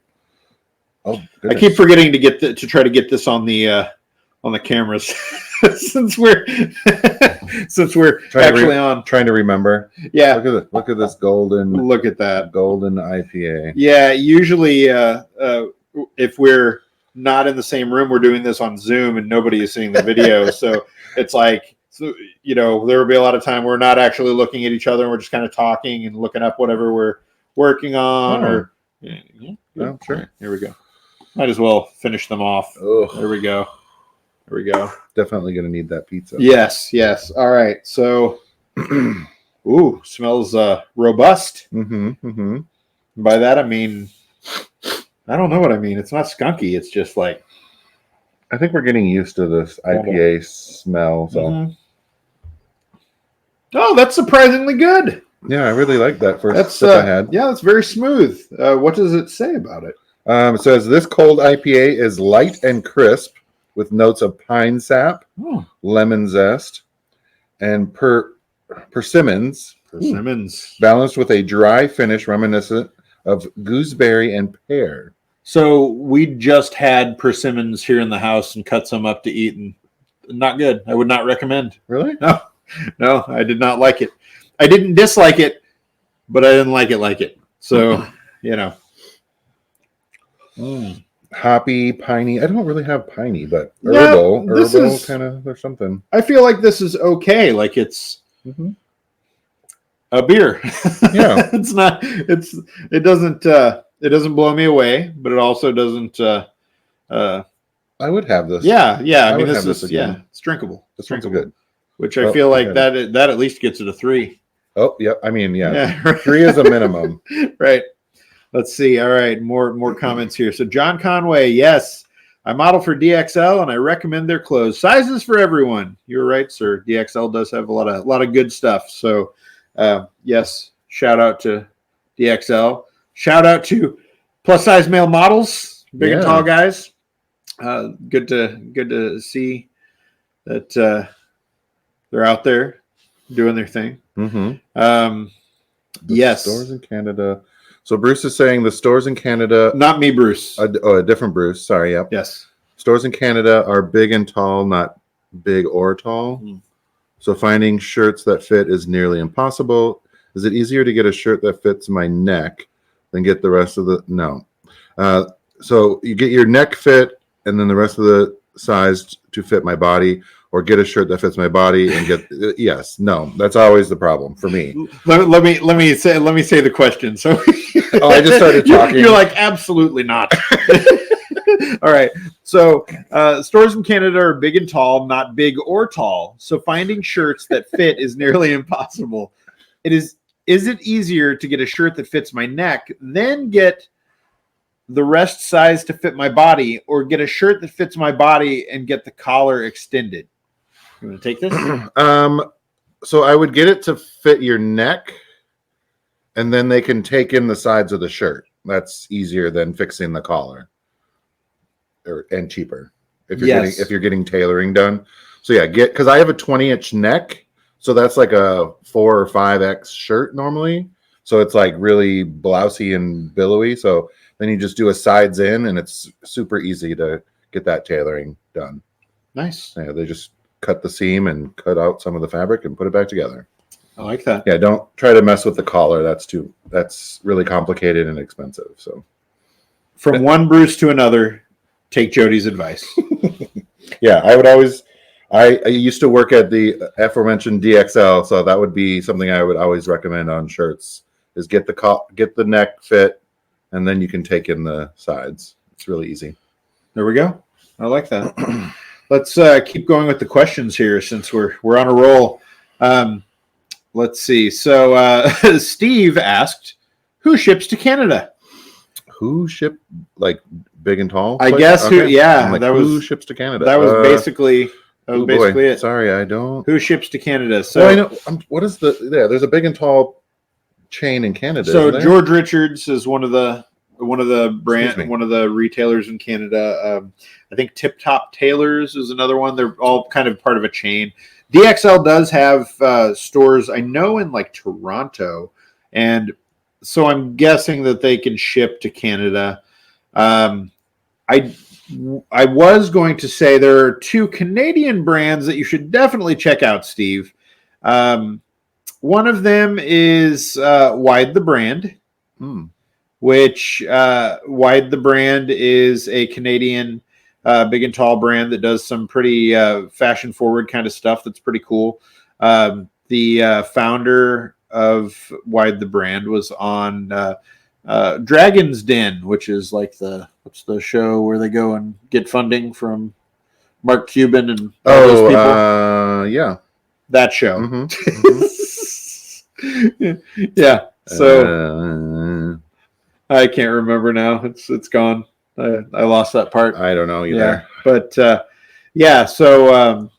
C: Oh, goodness.
D: I keep forgetting to try to get this on the cameras since we're
C: trying to remember.
D: Yeah.
C: Look at this golden.
D: Look at that
C: golden IPA.
D: Yeah. Usually, if we're not in the same room, we're doing this on Zoom and nobody is seeing the video. So it's like, there will be a lot of time we're not actually looking at each other and we're just kind of talking and looking up whatever we're working on
C: sure.
D: Here we go. Might as well finish them off.
C: Oh.
D: There we go. There we go.
C: Definitely going to need that pizza.
D: Yes. All right. So, ooh, smells robust. By that, I mean, I don't know what I mean. It's not skunky. It's just like.
C: I think we're getting used to this IPA smell. So.
D: Oh, that's surprisingly good.
C: Yeah, I really like that first sip I had.
D: Yeah, it's very smooth. What does it say about it?
C: It says this cold IPA is light and crisp with notes of pine sap, lemon zest, and persimmons. Balanced with a dry finish reminiscent of gooseberry and pear.
D: So we just had persimmons here in the house and cut some up to eat, and not good. I would not recommend.
C: Really?
D: No, I did not like it. I didn't dislike it, but I didn't like it. So,
C: Hoppy, piney. I don't really have piney, but herbal kind of. There's something.
D: I feel like this is okay. Like it's a beer.
C: Yeah,
D: it's not. It doesn't blow me away, but it also doesn't.
C: I would have this.
D: Yeah. I mean, this is it's drinkable.
C: This one's good.
D: Which I feel like that at least gets it a 3.
C: Oh, yeah. I mean, yeah. 3 is a minimum.
D: Right. Let's see. All right. More comments here. So John Conway, yes, I model for DXL and I recommend their clothes. Sizes for everyone. You're right, sir. DXL does have a lot of good stuff. So yes, shout out to DXL. Shout out to plus size male models, big and tall guys. Good to see that they're out there doing their thing.
C: Yes. Stores in Canada. So Bruce is saying the stores in Canada.
D: Not me, Bruce.
C: A different Bruce. Sorry. Yep.
D: Yes.
C: Stores in Canada are big and tall, not big or tall. So finding shirts that fit is nearly impossible. Is it easier to get a shirt that fits my neck than get the rest of the? No. So you get your neck fit and then the rest of the size to fit my body. Or get a shirt that fits my body and get yes, no, that's always the problem for me.
D: Let me say the question. So
C: I just started talking.
D: You're like absolutely not. All right. So stores in Canada are big and tall, not big or tall. So finding shirts that fit is nearly impossible. Is it easier to get a shirt that fits my neck than get the rest size to fit my body, or get a shirt that fits my body and get the collar extended? You want to take this?
C: So I would get it to fit your neck, and then they can take in the sides of the shirt. That's easier than fixing the collar, and cheaper if you're getting tailoring done. So yeah, because I have a 20-inch neck, so that's like a 4 or 5X shirt normally. So it's like really blousy and billowy. So then you just do a sides in, and it's super easy to get that tailoring done.
D: Nice.
C: Yeah, they just cut the seam and cut out some of the fabric and put it back together.
D: I like that.
C: Yeah, don't try to mess with the collar. That's really complicated and expensive. So
D: from one Bruce to another, take Jody's advice.
C: Yeah, I used to work at the aforementioned DXL, so that would be something I would always recommend on shirts is get the neck fit, and then you can take in the sides. It's really easy.
D: There we go. I like that. Let's keep going with the questions here since we're on a roll. Let's see. So Steve asked, "Who ships to Canada?"
C: Who ship like big and tall?
D: I guess
C: okay.
D: Who
C: ships to Canada?
D: That was basically it.
C: Sorry, I don't.
D: Who ships to Canada? So
C: I know. What is there's a big and tall chain in Canada.
D: So George Richards is one of the retailers in Canada. I think Tip Top Tailors is another one. They're all kind of part of a chain. DXL does have stores, I know, in like Toronto, and so I'm guessing that they can ship to Canada. I was going to say there are 2 Canadian brands that you should definitely check out, Steve. One of them is Wide the Brand. Which Wide the Brand is a Canadian big and tall brand that does some pretty fashion forward kind of stuff that's pretty cool. The founder of Wide the Brand was on Dragon's Den, which is like what's the show where they go and get funding from Mark Cuban and all those people.
C: Yeah.
D: That show. Yeah. So I can't remember now. It's gone. I lost that part.
C: I don't know either.
D: Yeah. But so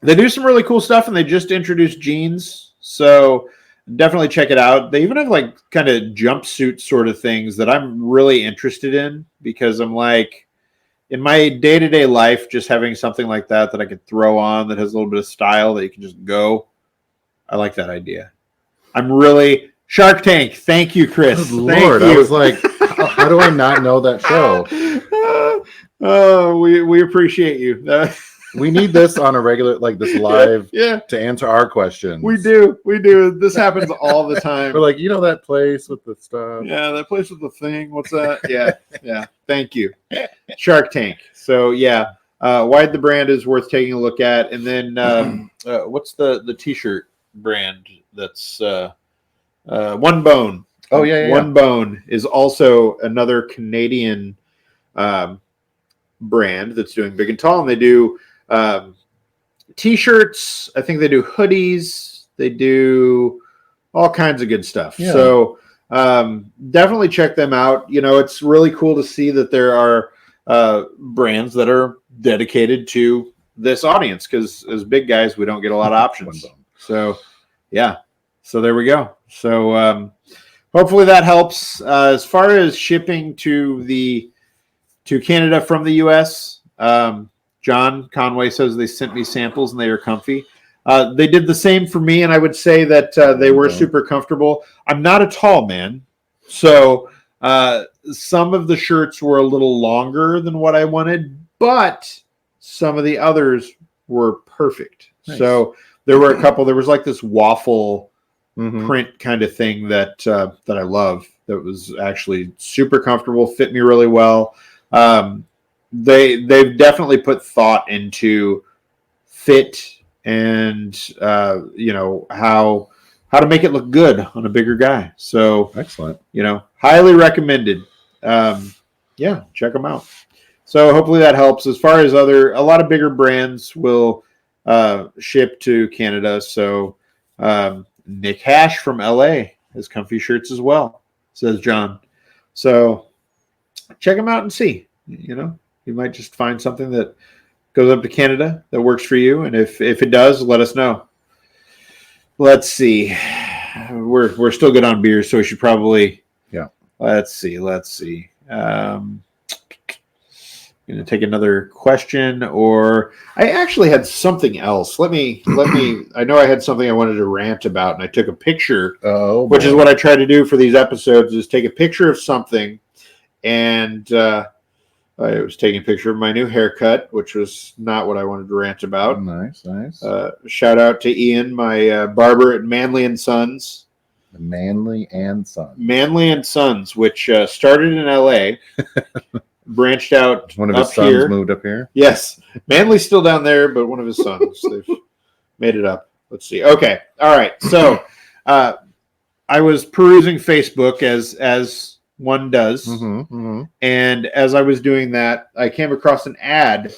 D: they do some really cool stuff, and they just introduced jeans. So definitely check it out. They even have like kind of jumpsuit sort of things that I'm really interested in, because I'm like, in my day-to-day life, just having something like that I could throw on that has a little bit of style that you can just go. I like that idea. I'm really Shark Tank. Thank you, Chris.
C: Good Lord, I was like, how do I not know that show?
D: We appreciate you.
C: We need this on a regular, like this live, to answer our questions.
D: We do. This happens all the time.
C: We're like, that place with the stuff.
D: Yeah, that place with the thing. What's that? Yeah. Thank you, Shark Tank. So Wide the Brand is worth taking a look at. And then what's the T-shirt brand that's One Bone?
C: Oh yeah.
D: One Bone is also another Canadian brand that's doing big and tall, and they do T-shirts. I think they do hoodies. They do all kinds of good stuff. Yeah. So definitely check them out. It's really cool to see that there are brands that are dedicated to this audience, because as big guys, we don't get a lot of options. So so there we go. So hopefully that helps. As far as shipping to Canada from the US, John Conway says they sent me samples and they are comfy. They did the same for me, and I would say that they were super comfortable. I'm not a tall man, so some of the shirts were a little longer than what I wanted, but some of the others were perfect. Nice. So there were a couple. There was like this waffle print kind of thing that I love. That was actually super comfortable, fit me really well. They've definitely put thought into fit and how to make it look good on a bigger guy. So
C: excellent.
D: Highly recommended. Check them out. So hopefully that helps. As far as a lot of bigger brands will ship to Canada. So Nick Hash from LA has comfy shirts as well, says John. So check them out and see. You might just find something that goes up to Canada that works for you, and if it does, let us know. Let's see. We're still good on beers, so we should probably Let's see. Going to take another question, or I actually had something else. Let me. I know I had something I wanted to rant about, and I took a picture. Which is what I try to do for these episodes: is take a picture of something, and I was taking a picture of my new haircut, which was not what I wanted to rant about.
C: Nice.
D: Shout out to Ian, my barber at Manley and Sons.
C: Manley and
D: Sons, which started in LA, branched out.
C: One of his sons here. Moved up here.
D: Yes, Manley's still down there, but one of his sons. They've made it up. Let's see. Okay, all right. So I was perusing Facebook as one does. And as I was doing that, I came across an ad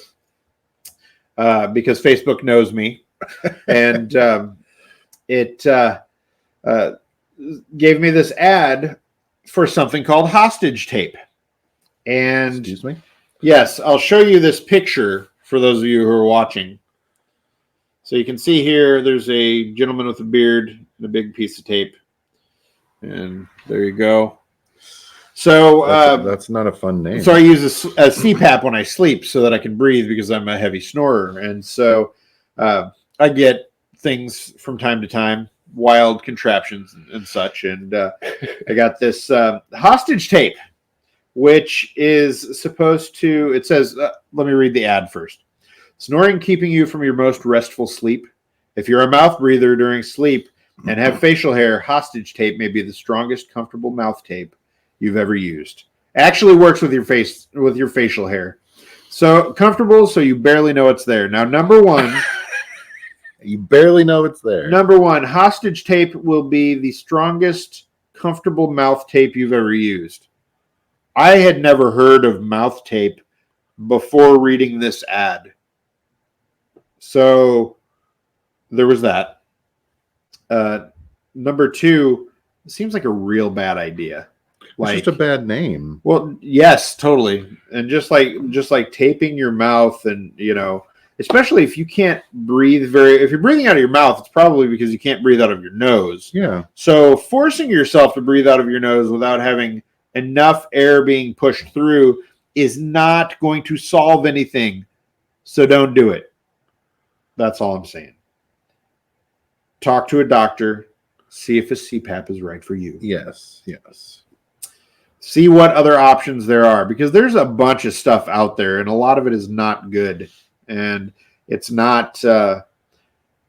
D: because Facebook knows me. And it gave me this ad for something called hostage tape. And
C: excuse me?
D: Yes, I'll show you this picture for those of you who are watching. So you can see here, there's a gentleman with a beard and a big piece of tape. And there you go. So
C: that's not a fun name.
D: So I use a CPAP when I sleep so that I can breathe, because I'm a heavy snorer. And so I get things from time to time, wild contraptions and such. And I got this hostage tape, which is supposed to, it says, let me read the ad first. Snoring keeping you from your most restful sleep. If you're a mouth breather during sleep and have facial hair, hostage tape may be the strongest comfortable mouth tape you've ever used. Actually works with your facial hair. So comfortable, so you barely know it's there. Now, number one,
C: you barely know it's there.
D: Number one, hostage tape will be the strongest comfortable mouth tape you've ever used. I had never heard of mouth tape before reading this ad. So there was that. Number 2, it seems like a real bad idea.
C: It's just a bad name.
D: Well, yes, totally. And just like taping your mouth, and especially if you can't breathe if you're breathing out of your mouth, it's probably because you can't breathe out of your nose.
C: Yeah.
D: So forcing yourself to breathe out of your nose without having enough air being pushed through is not going to solve anything. So don't do it. That's all I'm saying. Talk to a doctor. See if a CPAP is right for you.
C: Yes.
D: See what other options there are, because there's a bunch of stuff out there, and a lot of it is not good, and it's not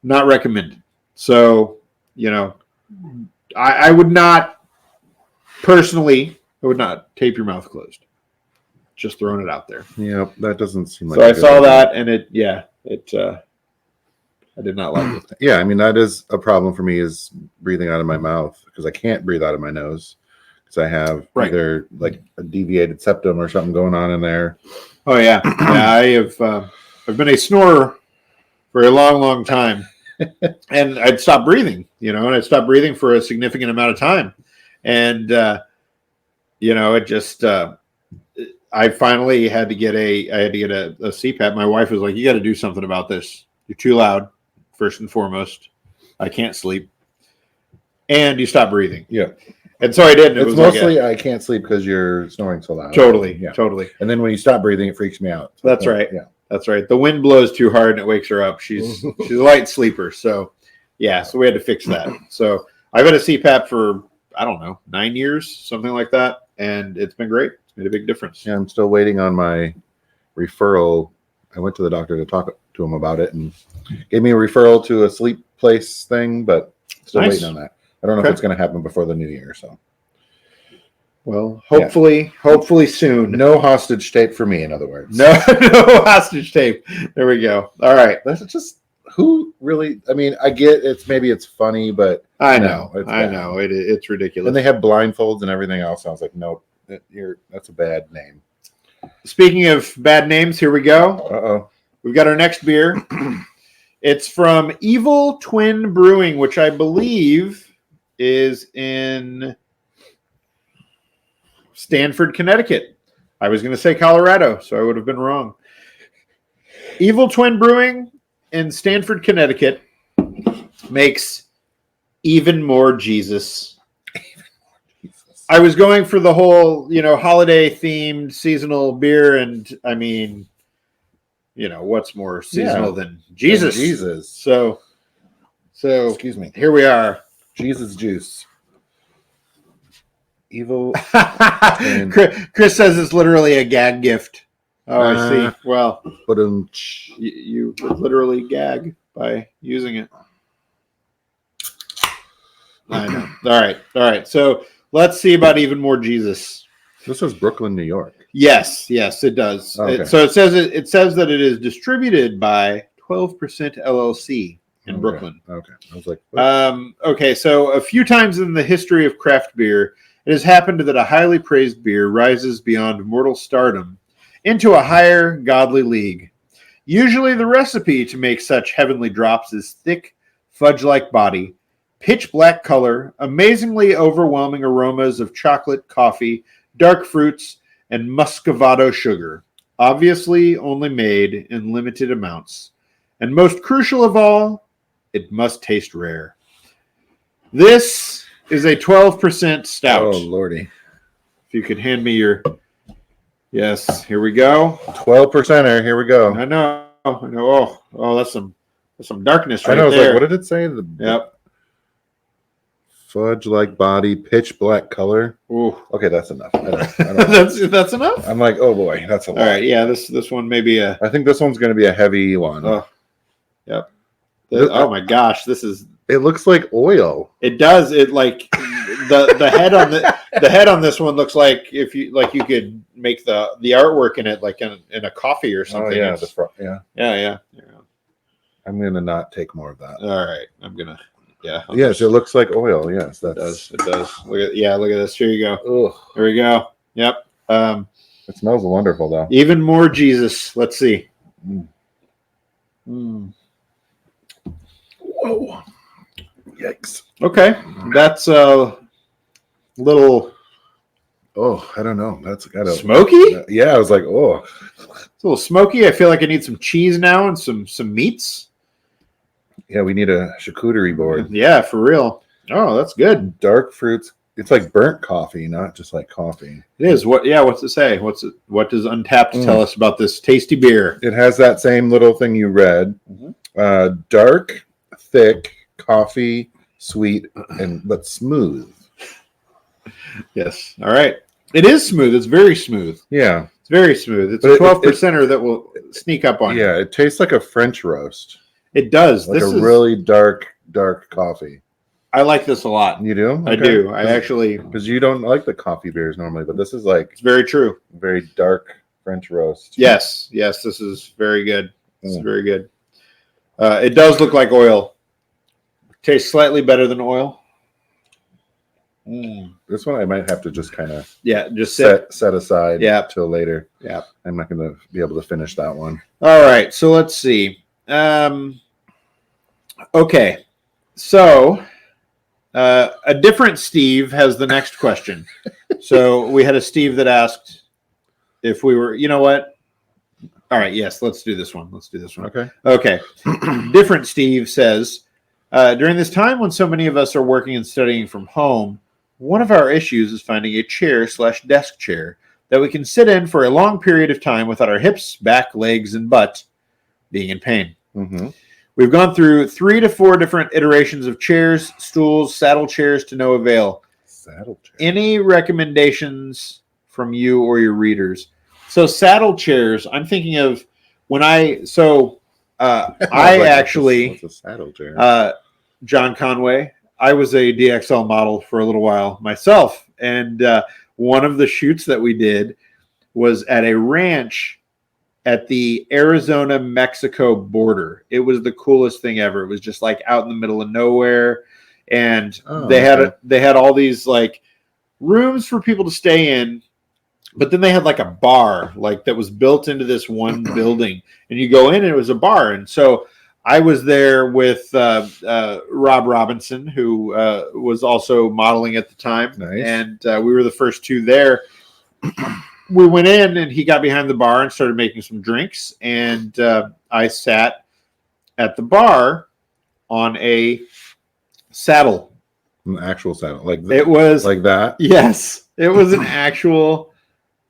D: recommended. So, I would not personally. I would not tape your mouth closed. Just throwing it out there.
C: Yeah, that doesn't seem like.
D: So I saw that, and I did not like it.
C: Yeah, I mean, that is a problem for me, is breathing out of my mouth, because I can't breathe out of my nose. I have either like a deviated septum or something going on in there.
D: Oh yeah, I've been a snorer for a long, long time, and I'd stop breathing, and I'd stop breathing for a significant amount of time, and it just I finally had to get a CPAP. My wife was like, "You got to do something about this. You're too loud. First and foremost, I can't sleep, and you stop breathing."
C: Yeah.
D: And so I did.
C: It's mostly I can't sleep because you're snoring so loud.
D: Totally.
C: Yeah.
D: Totally.
C: And then when you stop breathing, it freaks me out. So
D: that's right.
C: Yeah.
D: That's right. The wind blows too hard and it wakes her up. She's a light sleeper. So, so we had to fix that. So I've had a CPAP for, 9 years, something like that. And it's been great. It's made a big difference.
C: Yeah, I'm still waiting on my referral. I went to the doctor to talk to him about it and gave me a referral to a sleep place thing, but still waiting on that. I don't know if it's going to happen before the new year. So,
D: well, hopefully soon.
C: No hostage tape for me, in other words.
D: No hostage tape. There we go. All right.
C: That's just who really. I mean, I get it's funny, but
D: I know it's ridiculous.
C: And they have blindfolds and everything else. I was like, nope, that's a bad name.
D: Speaking of bad names, here we go.
C: Uh-oh.
D: We've got our next beer. It's from Evil Twin Brewing, which I believe is in Stanford, Connecticut. I was going to say Colorado, so I would have been wrong. Evil Twin Brewing in Stanford, Connecticut makes Even More Jesus. I was going for the whole, holiday themed seasonal beer, and I mean, what's more seasonal than Jesus?
C: Jesus.
D: So
C: excuse me.
D: Here we are.
C: Jesus juice. Evil.
D: Chris says it's literally a gag gift. Oh, I see. Well,
C: but
D: you literally gag by using it. I know. All right. So let's see about Even More Jesus.
C: This is Brooklyn, New York.
D: Yes, it does.
C: Okay.
D: So it says that it is distributed by 12% LLC in Brooklyn.
C: Okay. I was like,
D: okay. So a few times in the history of craft beer, it has happened that a highly praised beer rises beyond mortal stardom into a higher godly league. Usually the recipe to make such heavenly drops is thick, fudge-like body, pitch black color, amazingly overwhelming aromas of chocolate, coffee, dark fruits, and muscovado sugar, obviously only made in limited amounts. And most crucial of all, it must taste rare. This is a 12% stout.
C: Oh, Lordy.
D: If you could hand me your... Yes, here we go.
C: 12%er, here we go.
D: I know. Oh, that's some darkness right
C: there. I know,
D: there.
C: Like, what did it say?
D: Yep.
C: Fudge-like body, pitch black color.
D: Ooh.
C: Okay, that's enough. I don't
D: that's enough?
C: I'm like, oh boy, that's a lot.
D: All right, yeah, this one may be a...
C: I think this one's going to be a heavy one.
D: Oh, yep. Oh my gosh, this is...
C: It looks like oil.
D: It does. It like the head on the head on this one looks like if you could make the artwork in it like in a coffee or something.
C: Oh yeah,
D: yeah.
C: I'm gonna not take more of that.
D: All right, I'm gonna. Yeah.
C: Yes, it looks like oil. Yes, that
D: does. It does. Look at this. Here you go.
C: Ugh.
D: There we go. Yep.
C: It smells wonderful though.
D: Even more Jesus. Let's see.
C: Whoa. Yikes.
D: Okay. That's a little...
C: Oh, I don't know. That's got a...
D: Smoky?
C: Yeah, I was like, oh.
D: It's a little smoky. I feel like I need some cheese now and some meats.
C: Yeah, we need a charcuterie board.
D: Yeah, for real. Oh, that's good.
C: Dark fruits. It's like burnt coffee, not just like coffee.
D: It is. What's it say? What does Untapped tell us about this tasty beer?
C: It has that same little thing you read.
D: Mm-hmm.
C: Dark, thick, coffee, sweet, but smooth.
D: Yes. All right. It is smooth. It's very smooth.
C: Yeah.
D: It's very smooth. It's a 12%er that will sneak up on you.
C: Yeah, it tastes like a French roast.
D: It does.
C: Like really dark coffee.
D: I like this a lot.
C: You do? Okay.
D: I do. I actually...
C: Because you don't like the coffee beers normally, but this is like...
D: It's very true.
C: Very dark French roast.
D: Yes. Yes, this is very good. It's very good. It does look like oil. Tastes slightly better than oil.
C: This one I might have to just kind of
D: just
C: set aside till later.
D: Yeah.
C: I'm not going to be able to finish that one.
D: All right. So let's see. Okay. So a different Steve has the next question. So we had a Steve that asked if we were, you know what? All right. Yes. Let's do this one. Okay. Different Steve says, during this time when so many of us are working and studying from home, one of our issues is finding a chair/desk chair that we can sit in for a long period of time without our hips, back, legs, and butt being in pain.
C: Mm-hmm.
D: We've gone through 3 to 4 different iterations of chairs, stools, saddle chairs to no avail.
C: Saddle chair.
D: Any recommendations from you or your readers? So saddle chairs, I'm thinking of when I actually...
C: What's a saddle chair?
D: John Conway. I was a DXL model for a little while myself. And one of the shoots that we did was at a ranch at the Arizona-Mexico border. It was the coolest thing ever. It was just like out in the middle of nowhere. And they had all these like rooms for people to stay in. But then they had like a bar like that was built into this one building. And you go in and it was a bar. And so I was there with Rob Robinson, who was also modeling at the time.
C: Nice.
D: And we were the first 2 there. We went in and he got behind the bar and started making some drinks. And I sat at the bar on a saddle.
C: An actual saddle.
D: It was
C: like that?
D: Yes. It was an actual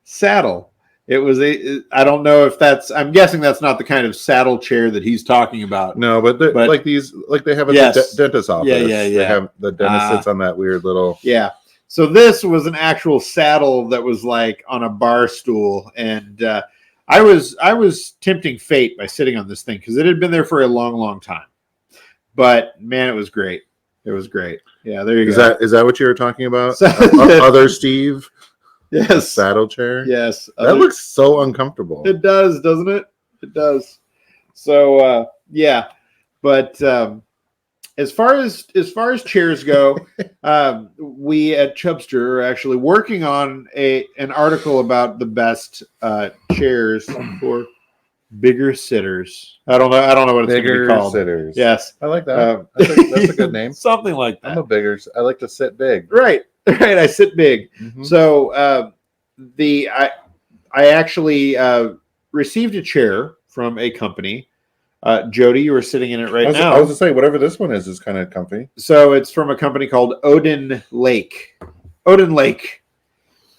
D: saddle. It was I don't know if I'm guessing that's not the kind of saddle chair that he's talking about.
C: No, but like these, like they have at the dentist's office.
D: Yeah.
C: They have the dentist sits on that weird little.
D: Yeah. So this was an actual saddle that was like on a bar stool. And I was tempting fate by sitting on this thing because it had been there for a long, long time. But man, it was great. It was great. Yeah, there you go.
C: Is that what you were talking about? Other Steve?
D: Yes.
C: Saddle chair?
D: Yes.
C: That looks so uncomfortable.
D: It does, doesn't it? It does. So yeah. But as far as chairs go, we at Chubster are actually working on an article about the best chairs for bigger sitters. I don't know what it's going to be called.
C: Bigger sitters.
D: Yes.
C: I like that. That's a good name.
D: Something like that.
C: I like to sit big.
D: Right. I sit big.
C: Mm-hmm.
D: So I actually received a chair from a company. Jody, you are sitting in it now.
C: I was going to say, whatever this one is kind of comfy.
D: So it's from a company called Odin Lake.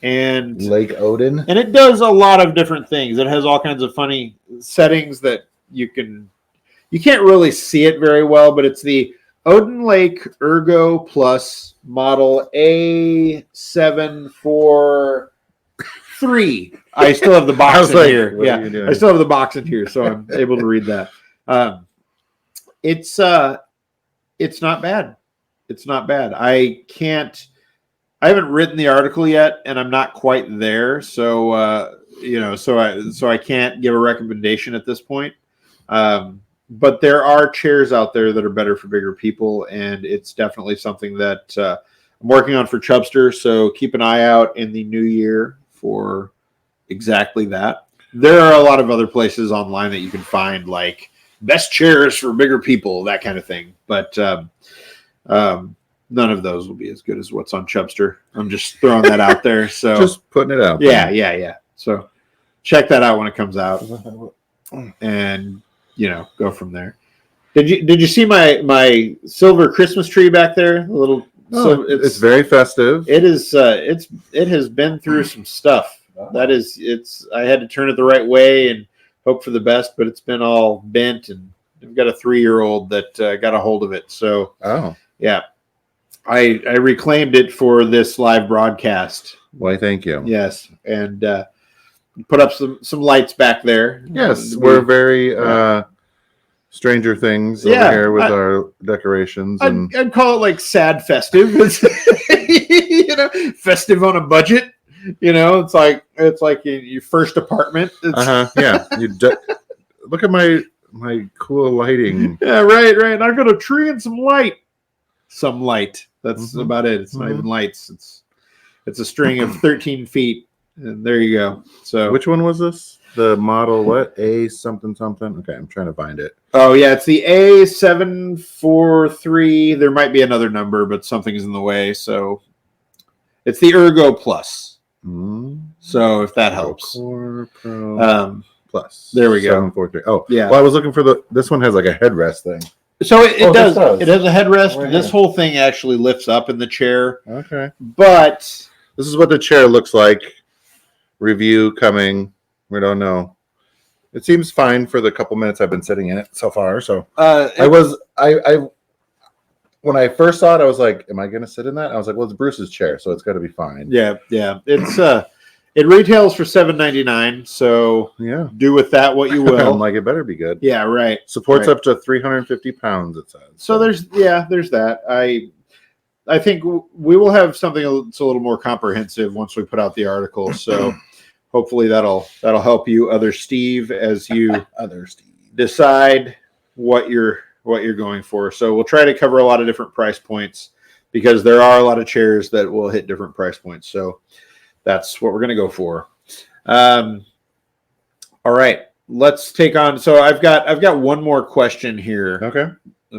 D: And
C: Lake Odin.
D: And it does a lot of different things. It has all kinds of funny settings that you can't really see it very well, but it's the Odin Lake Ergo Plus model A743. I still have the box in here. Yeah, I still have the box in here, so I'm able to read that. It's not bad. It's not bad. I haven't written the article yet, and I'm not quite there. So I can't give a recommendation at this point. But there are chairs out there that are better for bigger people, and it's definitely something that I'm working on for Chubster. So keep an eye out in the new year for exactly that. There are a lot of other places online that you can find like best chairs for bigger people, that kind of thing. But none of those will be as good as what's on Chubster. I'm just throwing that out there. So
C: just putting it out.
D: Yeah. So check that out when it comes out, and go from there. Did you see my silver Christmas tree back there?
C: It's very festive.
D: It is. It has been through some stuff. That is. I had to turn it the right way and hope for the best, but it's been all bent, and I've got a 3-year-old that got a hold of it. So yeah. I reclaimed it for this live broadcast.
C: Why, thank you.
D: Yes, and put up some lights back there.
C: Yes, we're very Stranger Things over here with our decorations.
D: I'd call it like sad festive. Festive on a budget. It's like your first apartment.
C: Yeah. Look at my cool lighting.
D: Yeah, right. I got a tree and some light. Some light. That's about it. It's not even lights. It's a string of 13 feet, and there you go. So,
C: which one was this? The model what? A something. Okay, I'm trying to find it.
D: Oh yeah, it's the A743. There might be another number, but something's in the way. So it's the Ergo Plus. So if that helps.
C: Pro Plus.
D: There we go.
C: 743. Oh
D: yeah.
C: Well, I was looking for this one has like a headrest thing.
D: So it does. It has a headrest.
C: Right
D: this whole thing actually lifts up in the chair.
C: Okay.
D: But
C: this is what the chair looks like. Review coming. We don't know. It seems fine for the couple minutes I've been sitting in it so far. So when I first saw it, I was like, "Am I going to sit in that?" I was like, "Well, it's Bruce's chair, so it's got to be fine."
D: Yeah. It's it retails for $7.99. So
C: yeah,
D: do with that what you will.
C: I'm like, it better be good.
D: Yeah, right.
C: Supports
D: right.
C: up to 350 pounds. It says.
D: So there's that. I think we will have something that's a little more comprehensive once we put out the article. So hopefully that'll help you, other Steve, as you decide what you're going for. So we'll try to cover a lot of different price points because there are a lot of chairs that will hit different price points. So that's what we're going to go for. All right, let's take on. So I've got one more question here.
C: Okay.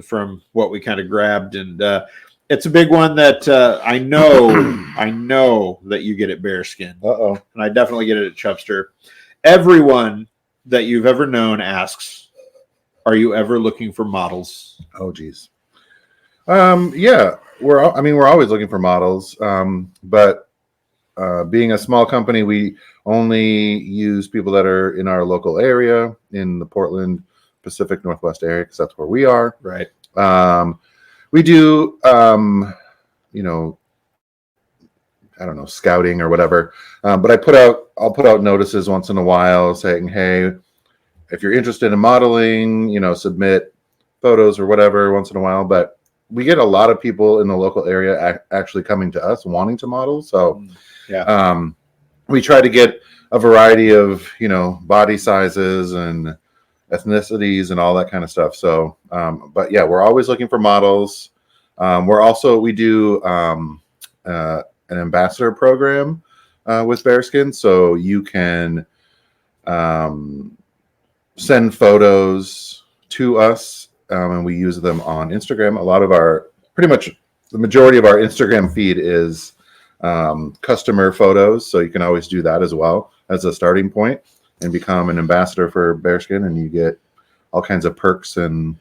D: From what we kind of grabbed, and it's a big one that I know that you get at Bearskin.
C: And
D: I definitely get it at Chubster. Everyone that you've ever known asks, "Are you ever looking for models?"
C: Oh, geez. Yeah, we're always looking for models. But being a small company, we only use people that are in our local area in the Portland, Pacific Northwest area, because that's where we are.
D: Right.
C: We do, I don't know, scouting or whatever. But I'll put out notices once in a while saying, "Hey, if you're interested in modeling, submit photos or whatever once in a while." But we get a lot of people in the local area actually coming to us wanting to model. So we try to get a variety of, body sizes and ethnicities and all that kind of stuff. So, but yeah, we're always looking for models. We do an ambassador program with Bearskin. So you can send photos to us and we use them on Instagram. The majority of our Instagram feed is customer photos. So you can always do that as well as a starting point and become an ambassador for Bearskin, and you get all kinds of perks and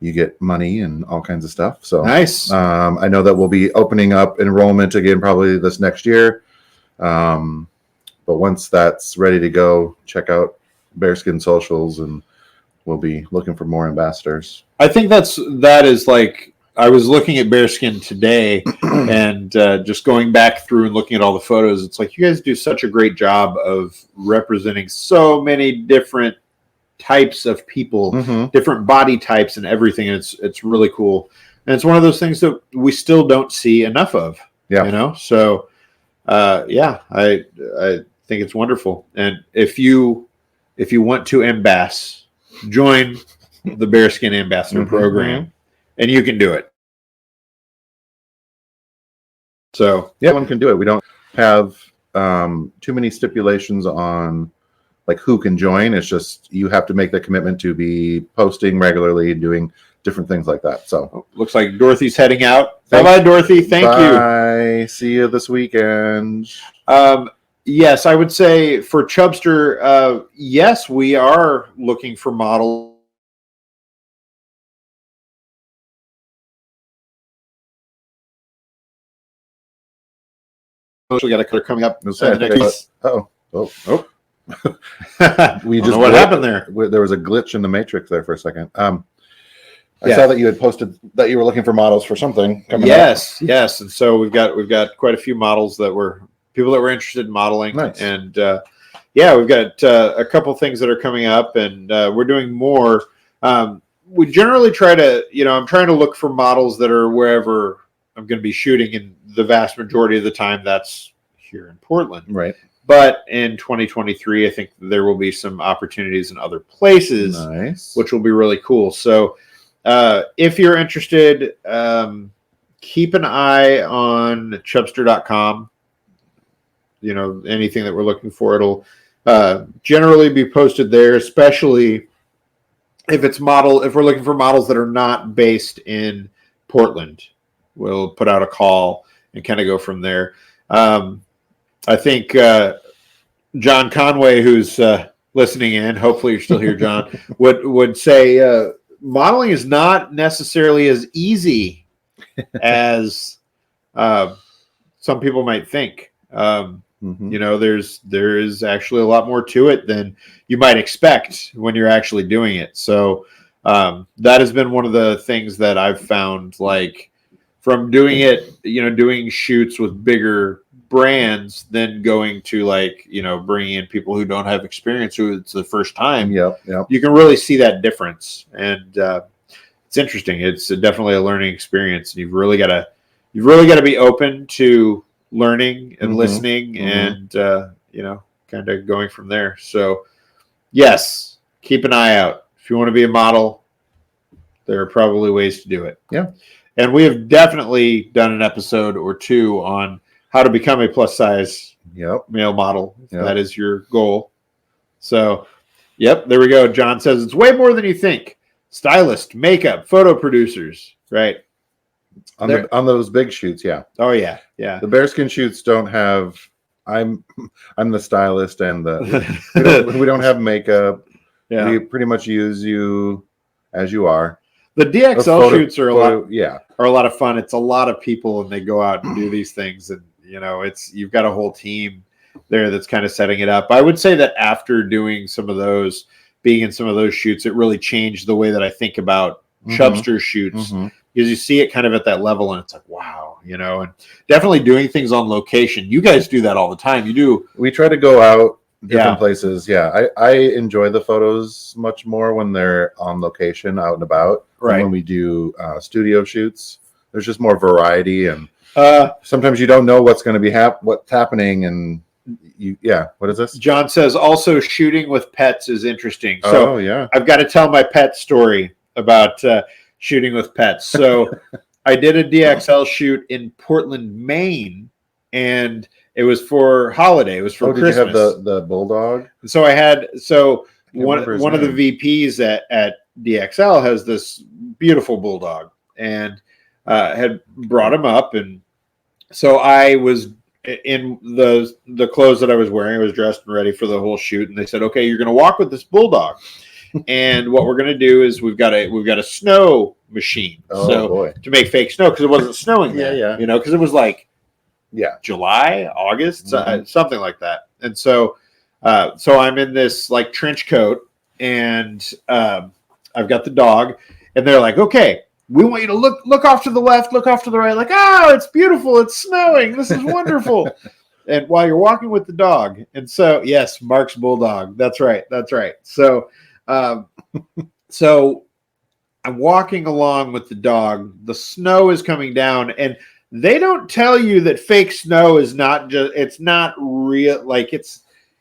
C: you get money and all kinds of stuff. So
D: nice.
C: I know that we'll be opening up enrollment again probably this next year. But once that's ready to go, check out Bearskin socials and we'll be looking for more ambassadors.
D: I think that is like, I was looking at Bearskin today and just going back through and looking at all the photos. It's like you guys do such a great job of representing so many different types of people, different body types and everything. And it's really cool. And it's one of those things that we still don't see enough of.
C: Yeah.
D: So I think it's wonderful. And if you want to join the Bearskin Ambassador program. And you can do it. So
C: yeah, one can do it. We don't have too many stipulations on like who can join. It's just you have to make the commitment to be posting regularly and doing different things like that. So
D: looks like Dorothy's heading out. Bye, Dorothy. Thank you.
C: Bye. See you this weekend.
D: Yes, I would say for Chubster, yes, we are looking for models. We got a color coming up.
C: We just
D: what happened there.
C: There was a glitch in the matrix there for a second. I
D: Yeah.
C: saw that you had posted that you were looking for models for something coming up.
D: Yes, and so we've got quite a few models that were people that were interested in modeling,
C: Nice.
D: and we've got a couple things that are coming up, and we're doing more. We generally try to, I'm trying to look for models that are wherever I'm going to be shooting, and the vast majority of the time that's here in Portland.
C: Right.
D: But in 2023, I think there will be some opportunities in other places,
C: Nice.
D: which will be really cool. So if you're interested, keep an eye on chubster.com. Anything that we're looking for, it'll generally be posted there, especially if we're looking for models that are not based in Portland. We'll put out a call and kind of go from there. I think John Conway, who's listening in, hopefully you're still here, John, would say modeling is not necessarily as easy as some people might think. There is actually a lot more to it than you might expect when you're actually doing it. So that has been one of the things that I've found, like from doing it, doing shoots with bigger brands, then going to bringing in people who don't have experience, who it's the first time.
C: Yep.
D: You can really see that difference, and it's interesting. It's definitely a learning experience, and you've really got to be open to learning and listening, and kind of going from there. So yes, keep an eye out. If you want to be a model, there are probably ways to do it.
C: Yeah.
D: And we have definitely done an episode or two on how to become a plus size male model, if that is your goal. So there we go. John says it's way more than you think. Stylist, makeup, photo producers, right?
C: On those big shoots, yeah.
D: Oh yeah.
C: The bearskin shoots don't have. I'm the stylist, and we don't have makeup.
D: Yeah.
C: We pretty much use you as you are.
D: The DXL shoots are a lot of fun. It's a lot of people, and they go out and do these things, and you've got a whole team there that's kind of setting it up. I would say that after doing some of those, being in some of those shoots, it really changed the way that I think about Chubster shoots, because you see it kind of at that level, and it's like, wow, and definitely doing things on location. You guys do that all the time. You do.
C: We try to go out different places. Yeah. I enjoy the photos much more when they're on location, out and about.
D: Right.
C: When we do studio shoots, there's just more variety, and sometimes you don't know what's going to be what's happening, and what is this?
D: John says also shooting with pets is interesting. So I've got to tell my pet story about shooting with pets. So I did a DXL shoot in Portland, Maine, and it was for holiday. It was for Christmas.
C: Did you have the bulldog?
D: So I had one of the VPs at DXL has this beautiful bulldog, and had brought him up, and so I was in the clothes that I was wearing. I was dressed and ready for the whole shoot, and they said, "Okay, you're going to walk with this bulldog, and what we're going to do is we've got a snow machine, to make fake snow, because it wasn't snowing there, because it was like July, August, something like that, and so I'm in this like trench coat, and I've got the dog, and they're like, okay, we want you to look off to the left, look off to the right, like, it's beautiful, it's snowing, this is wonderful. And while you're walking with the dog, and so yes, Mark's bulldog, that's right. So so I'm walking along with the dog, the snow is coming down, and they don't tell you that fake snow is not it's not real, like it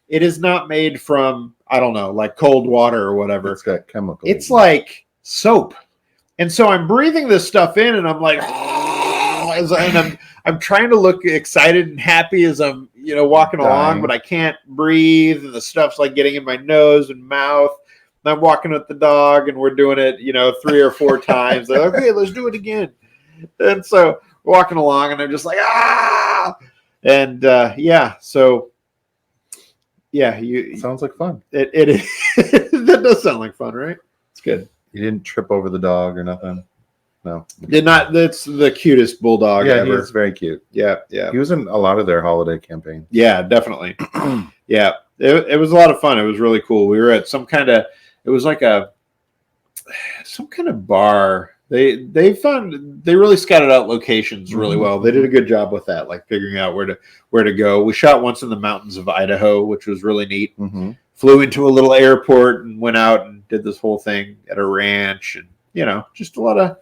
D: is not made from, I don't know, like cold water or whatever.
C: It's got chemicals.
D: It's like soap. And so I'm breathing this stuff in, and I'm like, and I'm trying to look excited and happy as I'm, walking along, but I can't breathe, and the stuff's like getting in my nose and mouth. And I'm walking with the dog, and we're doing it, 3 or 4 times. Like, okay, let's do it again. And so we're walking along, and I'm just like, ah! And so
C: sounds like fun.
D: It is. That does sound like fun, right? It's good.
C: You didn't trip over the dog or nothing? No.
D: Did not. That's the cutest bulldog ever.
C: Yeah, he's very cute.
D: Yeah.
C: He was in a lot of their holiday campaigns.
D: Yeah, definitely. Yeah. It was a lot of fun. It was really cool. We were at some kind of, it was like some kind of bar. They really scouted out locations really well. They did a good job with that, like figuring out where to go. We shot once in the mountains of Idaho, which was really neat.
C: Mm-hmm.
D: Flew into a little airport and went out and did this whole thing at a ranch, and just a lot of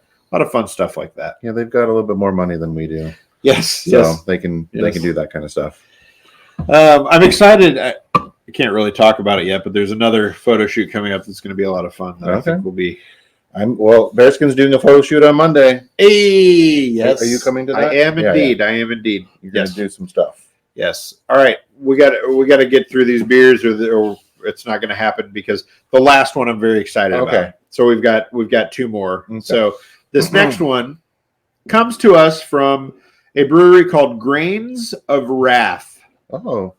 D: fun stuff like that.
C: Yeah, they've got a little bit more money than we do.
D: Yes,
C: so they can do that kind of stuff.
D: I'm excited. I can't really talk about it yet, but there's another photo shoot coming up that's going to be a lot of fun. That I think will be.
C: Bearskin's doing a photo shoot on Monday.
D: Hey, yes.
C: Are you coming to that?
D: I am indeed.
C: Yeah.
D: I am indeed.
C: You're going to do some stuff.
D: Yes. All right. We got to get through these beers, or it's not going to happen, because the last one I'm very excited about. So we've got 2 more. Okay. So this next one comes to us from a brewery called Grains of Wrath.
C: Oh.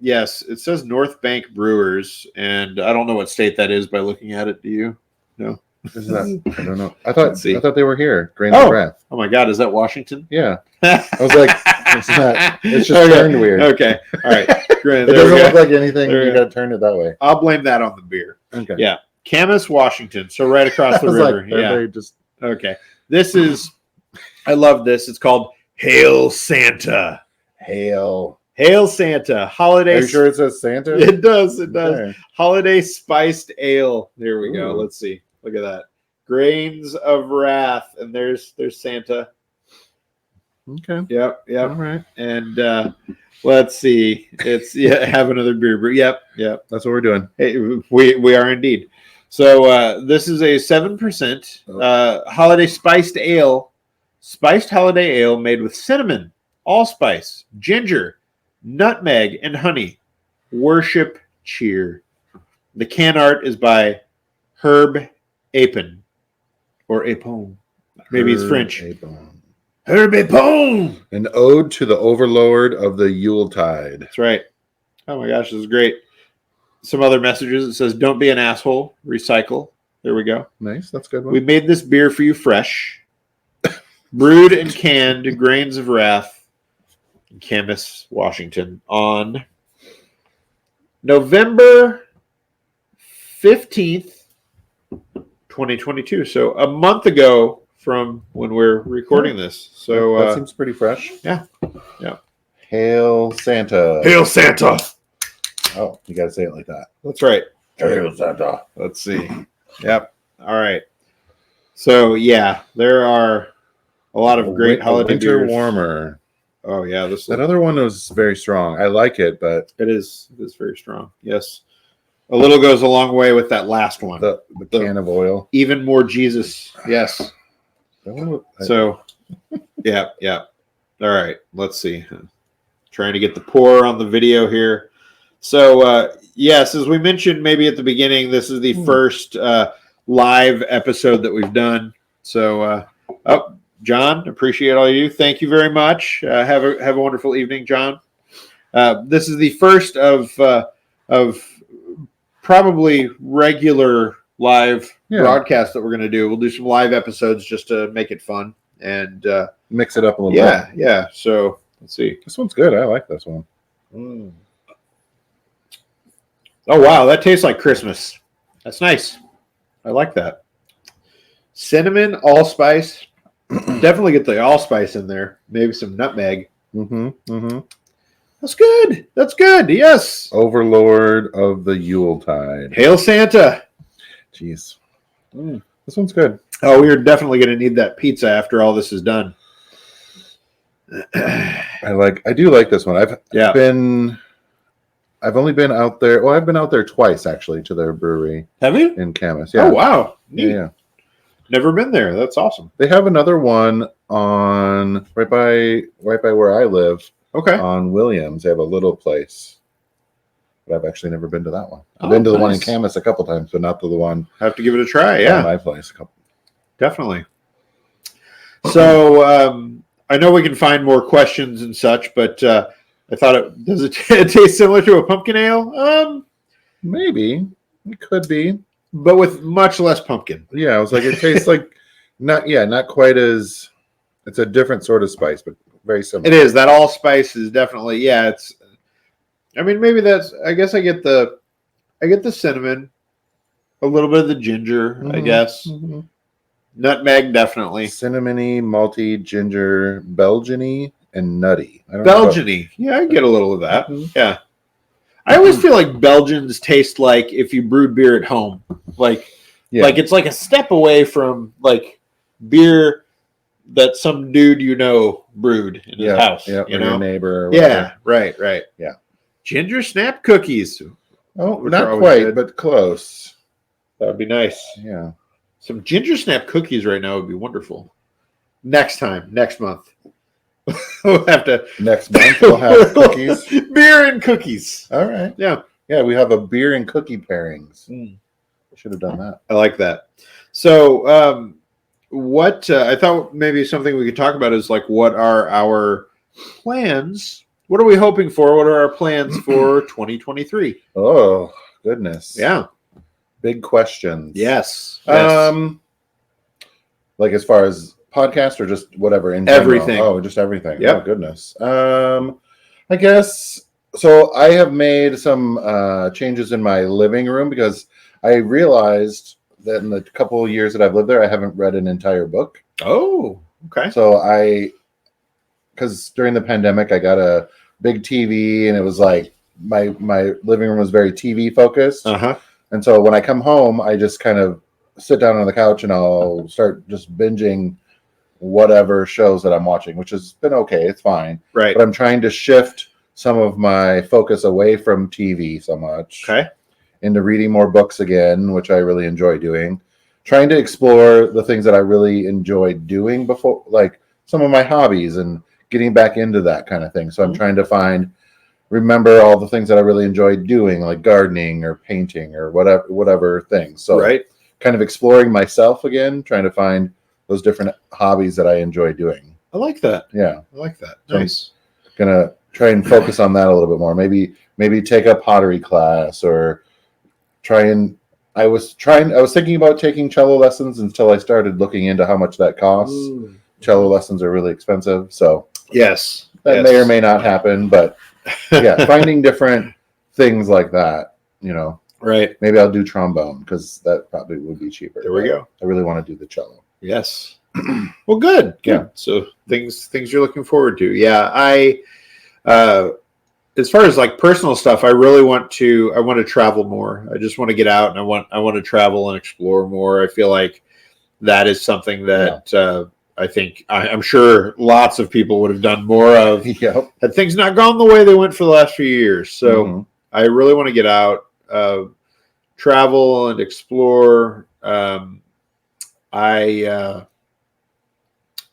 D: Yes, it says North Bank Brewers, and I don't know what state that is by looking at it. Do you? No.
C: I don't know. I thought they were here. Grains of Wrath.
D: Oh my God, is that Washington?
C: Yeah. I was like, it's not. It's just turned weird.
D: Okay. All right.
C: It doesn't look like anything. You got to turn it that way.
D: I'll blame that on the beer.
C: Okay.
D: Yeah. Camas, Washington. So right across the river. Okay. This is. I love this. It's called Hail Santa.
C: Hail
D: Santa. Holiday.
C: Are you sure it says Santa?
D: It does. It does. Okay. Holiday spiced ale. There we go. Let's see. Look at that. Grains of Wrath. And there's Santa.
C: Okay.
D: Yep.
C: All right.
D: And let's see. It's have another beer. Yep.
C: That's what we're doing.
D: Hey, we are indeed. So this is a 7% holiday spiced ale. Spiced holiday ale made with cinnamon, allspice, ginger, nutmeg, and honey. Worship cheer. The can art is by Herb Apon. Or Apon. Maybe it's French. Herb Apon!
C: An ode to the overlord of the Yuletide.
D: That's right. Oh my gosh, this is great. Some other messages. It says, don't be an asshole. Recycle. There we go.
C: Nice. That's a good one.
D: We made this beer for you fresh. Brewed and canned, Grains of Wrath, in Camas, Washington, on November 15th, 2022. So a month ago from when we're recording this. So
C: that seems pretty fresh.
D: Yeah.
C: Hail Santa.
D: Hail Santa.
C: Oh, you got to say it like that.
D: That's right.
C: Hail Santa.
D: Let's see. Yep. All right. So yeah, there are a lot of great holiday
C: winter
D: beers.
C: Warmer.
D: Oh yeah,
C: that other one was very strong. I like it, but
D: it is very strong. Yes, a little goes a long way with that last one.
C: The can of oil,
D: even more Jesus. Yes. So, yeah. All right, let's see. Trying to get the pour on the video here. So yes, as we mentioned maybe at the beginning, this is the first live episode that we've done. So, John, appreciate all you do. Thank you very much. Have a wonderful evening, John. This is the first of probably regular live broadcasts that we're going to do. We'll do some live episodes just to make it fun and
C: mix it up a little bit.
D: Yeah. So let's see.
C: This one's good. I like this one.
D: Oh wow, that tastes like Christmas. That's nice. I like that. Cinnamon, allspice. Definitely get the allspice in there. Maybe some nutmeg. That's good. Yes.
C: Overlord of the Yuletide.
D: Hail Santa.
C: Jeez. This one's good.
D: Oh, we are definitely going to need that pizza after all this is done.
C: I do like this one. I've only been out there. Well, I've been out there twice actually to their brewery.
D: Have you?
C: In Camas. Yeah.
D: Oh wow. Neat.
C: Yeah.
D: Never been there. That's awesome.
C: They have another one on right by where I live.
D: Okay.
C: On Williams, they have a little place. But I've actually never been to that one. I've been to the one in Camas a couple times, but not to the one.
D: I have to give it a try. Yeah,
C: my place.
D: Definitely. So I know we can find more questions and such, but I thought does it taste similar to a pumpkin ale?
C: Maybe it could be,
D: but with much less pumpkin.
C: Yeah, I was like, it tastes like not quite as. It's a different sort of spice, but very similar.
D: It is. That allspice is definitely, it's. I mean, maybe that's. I guess I get the cinnamon, a little bit of the ginger. I guess nutmeg definitely.
C: Cinnamony, malty, ginger, Belgian-y, and nutty.
D: Belgian-y. Yeah, I get a little of that. Yeah. I always feel like Belgians taste like if you brewed beer at home. Like it's like a step away from like beer that some dude brewed in his house.
C: Yeah,
D: you
C: or
D: know?
C: your neighbor. Or whatever.
D: Right.
C: Yeah.
D: Ginger snap cookies.
C: Oh, not quite, but close.
D: That would be nice.
C: Yeah.
D: Some ginger snap cookies right now would be wonderful. Next month. We'll have to.
C: Next month we'll have cookies.
D: Beer and cookies.
C: All right.
D: Yeah.
C: Yeah, we have a beer and cookie pairings. Should have done that.
D: I like that. So, what I thought maybe something we could talk about is like, what are our plans? What are we hoping for? What are our plans for 2023?
C: Oh, goodness.
D: Yeah.
C: Big questions.
D: Yes.
C: Like as far as podcast or just whatever in general?
D: Everything.
C: Oh, just everything.
D: Yep.
C: Oh, goodness. I guess so. I have made some changes in my living room because I realized that in the couple of years that I've lived there, I haven't read an entire book.
D: Oh, okay.
C: So because during the pandemic, I got a big TV, and it was like my living room was very TV focused. And so when I come home, I just kind of sit down on the couch and I'll start just binging whatever shows that I'm watching, which has been okay. It's fine.
D: Right.
C: But I'm trying to shift some of my focus away from TV so much.
D: Okay.
C: Into reading more books again, which I really enjoy doing. Trying to explore the things that I really enjoyed doing before, like some of my hobbies, and getting back into that kind of thing. So I'm trying to remember all the things that I really enjoyed doing, like gardening or painting or whatever things. So kind of exploring myself again, trying to find those different hobbies that I enjoy doing.
D: I like that.
C: Yeah.
D: I like that.
C: So
D: Nice.
C: I'm gonna try and focus on that a little bit more. Maybe take a pottery class or I was thinking about taking cello lessons until I started looking into how much that costs. Cello lessons are really expensive. So
D: yes,
C: that may or may not happen, but yeah, finding different things like that,
D: Right.
C: Maybe I'll do trombone because that probably would be cheaper.
D: There we go.
C: I really want to do the cello.
D: Yes. Well, good.
C: Yeah.
D: So things you're looking forward to. Yeah. I, as far as like personal stuff, I want to travel more. I just want to get out and I want to travel and explore more. I feel like that is something that, I think I'm sure lots of people would have done more of had things not gone the way they went for the last few years. So I really want to get out, travel and explore. I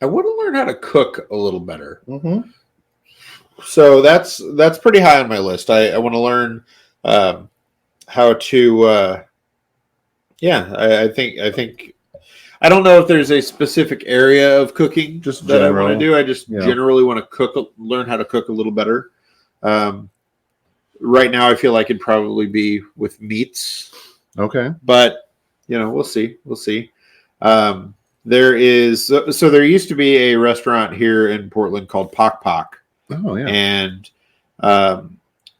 D: want to learn how to cook a little better. So that's pretty high on my list. I want to learn how to. I think. I don't know if there's a specific area of cooking
C: just
D: that I want to do. I just generally want to learn how to cook a little better. Right now, I feel like it'd probably be with meats.
C: Okay.
D: But, we'll see. We'll see. There used to be a restaurant here in Portland called Pok Pok.
C: Oh, yeah.
D: And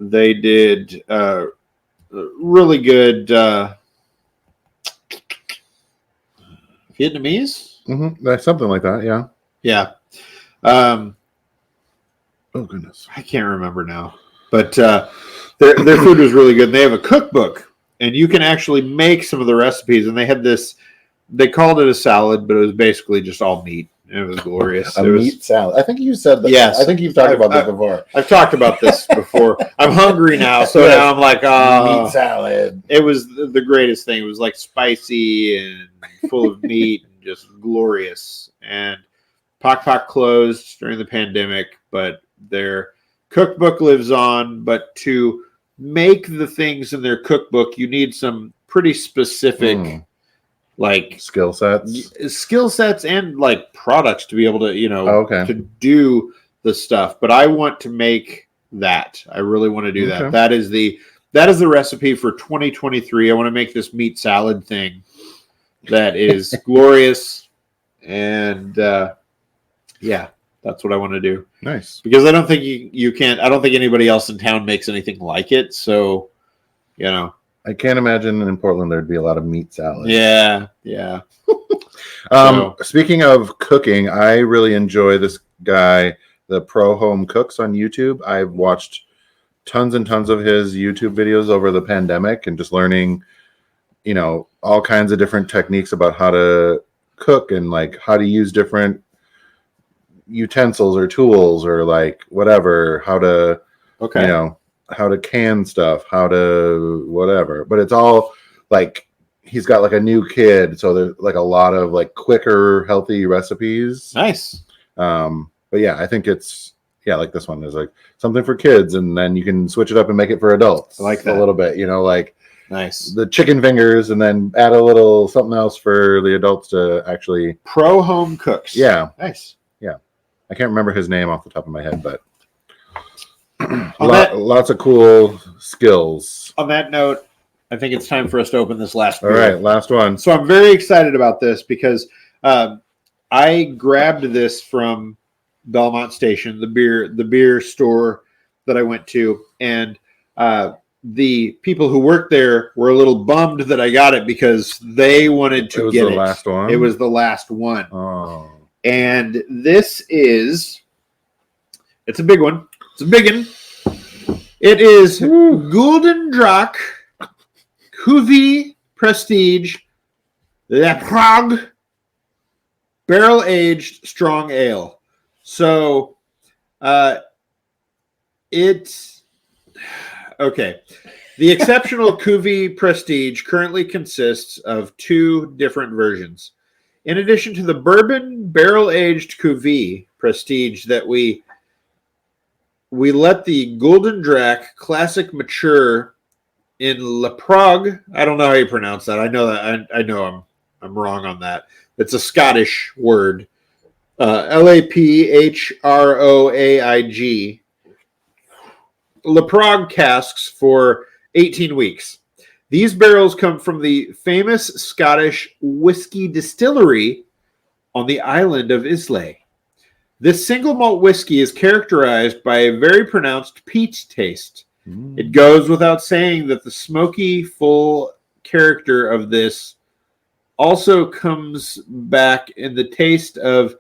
D: they did really good Vietnamese?
C: That's something like that, yeah.
D: Yeah.
C: Oh, goodness.
D: I can't remember now. But their food was really good. They have a cookbook, and you can actually make some of the recipes. And they had this, they called it a salad, but it was basically just all meat. It was glorious.
C: Meat salad. I think you said that.
D: Yes.
C: I think you've talked about this before.
D: I've talked about this before. I'm hungry now, so now I'm like,
C: meat salad.
D: It was the greatest thing. It was like spicy and full of meat and just glorious. And Pok Pok closed during the pandemic, but their cookbook lives on, but to make the things in their cookbook, you need some pretty specific like
C: skill sets
D: and like products to be able to,
C: okay.
D: to do the stuff. But I want to make that. I really want to do that. That is the recipe for 2023. I want to make this meat salad thing that is glorious. And yeah, that's what I want to do.
C: Nice.
D: Because I don't think you can't. I don't think anybody else in town makes anything like it. So,
C: I can't imagine in Portland there'd be a lot of meat salad.
D: Yeah.
C: Speaking of cooking, I really enjoy this guy, the Pro Home Cooks on YouTube. I've watched tons and tons of his YouTube videos over the pandemic and just learning, all kinds of different techniques about how to cook and like how to use different utensils or tools or like whatever, how to, how to can stuff, how to whatever. But it's all like he's got like a new kid, so there's like a lot of like quicker, healthy recipes.
D: Nice.
C: But yeah, I think it's like this one is like something for kids, and then you can switch it up and make it for adults.
D: I like that
C: a little bit, like
D: nice
C: the chicken fingers, and then add a little something else for the adults to actually.
D: Pro Home Cooks.
C: Yeah.
D: Nice.
C: Yeah, I can't remember his name off the top of my head, but. Lots of cool skills.
D: On that note, I think it's time for us to open this last beer.
C: All right, last one.
D: So I'm very excited about this because I grabbed this from Belmont Station, the beer store that I went to, and the people who worked there were a little bummed that I got it because they wanted to get it.
C: It was the last one?
D: It was the last one.
C: Oh.
D: And this is, it's a big one. It's a big one. It is Gulden Draak, Cuvée Prestige, Laphroaig, barrel-aged strong ale. So, it's... Okay. The exceptional Cuvée Prestige currently consists of 2 different versions. In addition to the bourbon barrel-aged Cuvée Prestige that we let the Gulden Draak Classic mature in Laphroaig. I don't know how you pronounce that. I know that I know I'm wrong on that. It's a Scottish word. Laphroaig. Laphroaig casks for 18 weeks. These barrels come from the famous Scottish whiskey distillery on the island of Islay. This single malt whiskey is characterized by a very pronounced peat taste. It goes without saying that the smoky, full character of this also comes back in the taste of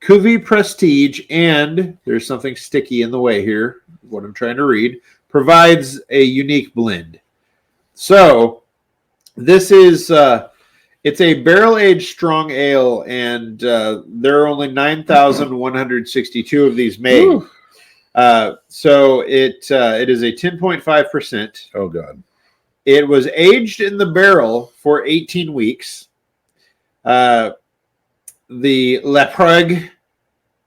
D: Cuvée Prestige, and there's something sticky in the way here, what I'm trying to read, provides a unique blend. So this is... it's a barrel-aged strong ale, and there are only 9,162 of these made. So it is a 10.5%.
C: Oh, God.
D: It was aged in the barrel for 18 weeks. The Laphroaig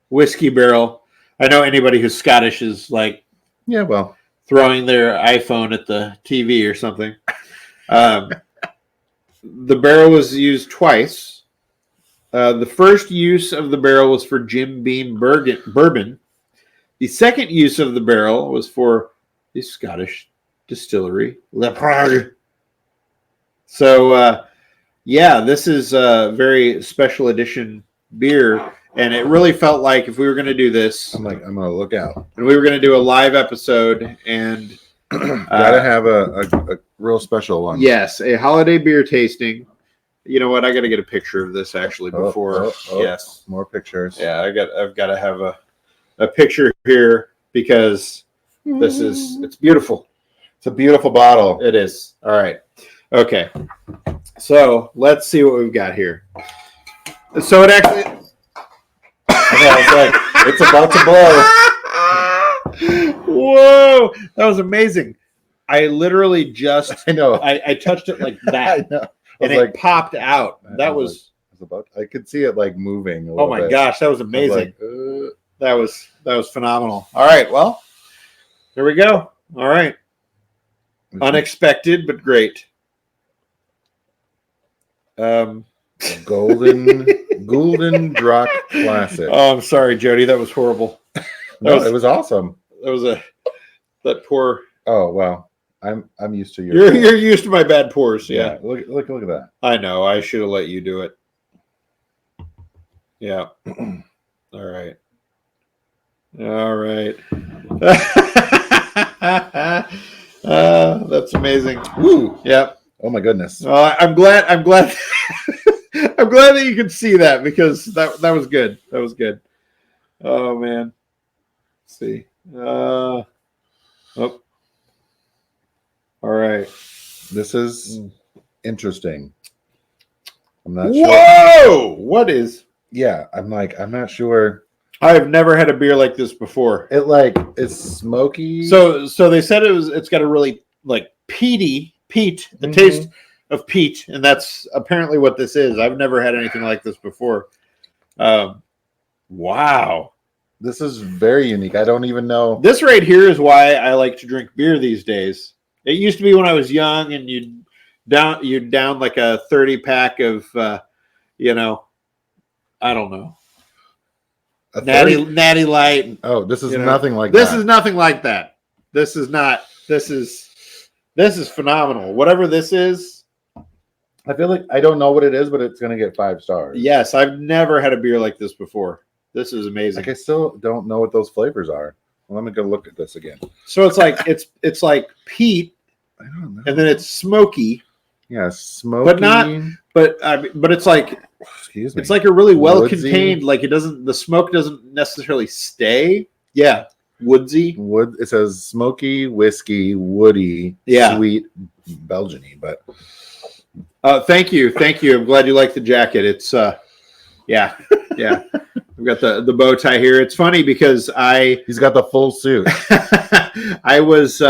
D: whiskey barrel. I know anybody who's Scottish is like, throwing their iPhone at the TV or something. The barrel was used twice. The first use of the barrel was for Jim Beam bourbon. The second use of the barrel was for the Scottish distillery, Laphroaig. So, this is a very special edition beer, and it really felt like if we were going to do this...
C: I'm going to look out.
D: And we were going to do a live episode, and...
C: Gotta have a real special one.
D: Yes, a holiday beer tasting. You know what? I got to get a picture of this actually before. Yes,
C: more pictures.
D: Yeah, I've got to have a picture here because it's beautiful.
C: It's a beautiful bottle.
D: It is. All right. Okay. So let's see what we've got here. So it actually.
C: It's about to blow.
D: Whoa, that was amazing. I literally just I touched it like that.
C: I know.
D: And it popped out. That was
C: I could see it like moving a
D: little bit. Gosh, that was amazing. That was phenomenal. All right, well, There we go. All right. Unexpected, but great.
C: Gulden Draak Classic.
D: Oh, I'm sorry, Jody. That was horrible.
C: It was awesome.
D: That was that poor.
C: Oh well, I'm used to
D: You're used to my bad pours. Yeah.
C: Look at that.
D: I know. I should have let you do it. Yeah. All right. That's amazing.
C: Woo.
D: Yep.
C: Oh my goodness.
D: I'm glad. I'm glad that you could see that because that was good. That was good. Oh man. Let's see. All right.
C: This is interesting. I'm not
D: sure. Whoa! What is?
C: Yeah, I'm not sure.
D: I have never had a beer like this before.
C: It's smoky.
D: So they said it's got a really peat, the taste of peat, and that's apparently what this is. I've never had anything like this before. Wow.
C: This is very unique. I don't even know.
D: This right here is why I like to drink beer these days. It used to be when I was young and you'd down like a 30 pack of I don't know. Natty Light.
C: Oh, this is nothing like
D: that.
C: This
D: is nothing like that. This is phenomenal. Whatever this is.
C: I feel like I don't know what it is, but it's going to get 5 stars.
D: Yes, I've never had a beer like this before. This is amazing.
C: I still don't know what those flavors are. Well, let me go look at this again.
D: So it's like it's like peat,
C: I don't know.
D: and then it's smoky.
C: Yeah, smoky.
D: But it's like,
C: excuse me.
D: It's like a really well contained. Like the smoke doesn't necessarily stay. Yeah, woodsy.
C: It says smoky, whiskey, woody, sweet, Belgian-y. But
D: thank you. I'm glad you like the jacket. It's yeah. We've got the bow tie here. It's funny because
C: he's got the full suit.
D: I was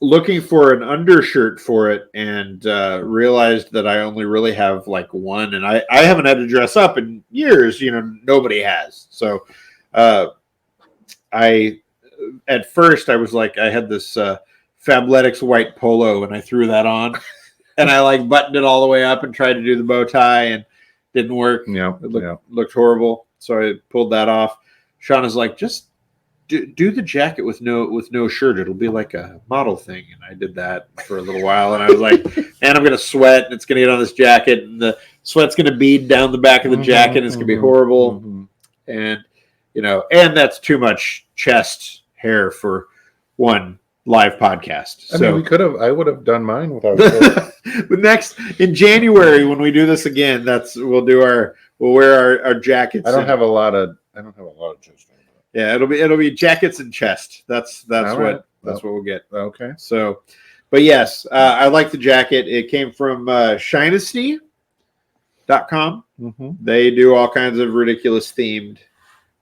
D: looking for an undershirt for it and realized that I only really have like one, and I haven't had to dress up in years. Nobody has. So at first I was like, I had this Fabletics white polo, and I threw that on, and I buttoned it all the way up and tried to do the bow tie, and didn't work.
C: Yeah,
D: it looked horrible. So I pulled that off. Shauna's like, just do the jacket with no shirt. It'll be like a model thing. And I did that for a little while. And I was like, man, I'm going to sweat, and it's going to get on this jacket, and the sweat's going to bead down the back of the jacket. And it's going to be horrible. And, and that's too much chest hair for one live podcast.
C: I mean, I would have done mine without
D: But next in January when we do this again, we'll wear our jackets.
C: I don't have a lot of chest hair.
D: Yeah, it'll be jackets and chest. That's what we'll get.
C: Okay.
D: So, but yes, I like the jacket. It came from Shinesty.com. They do all kinds of ridiculous themed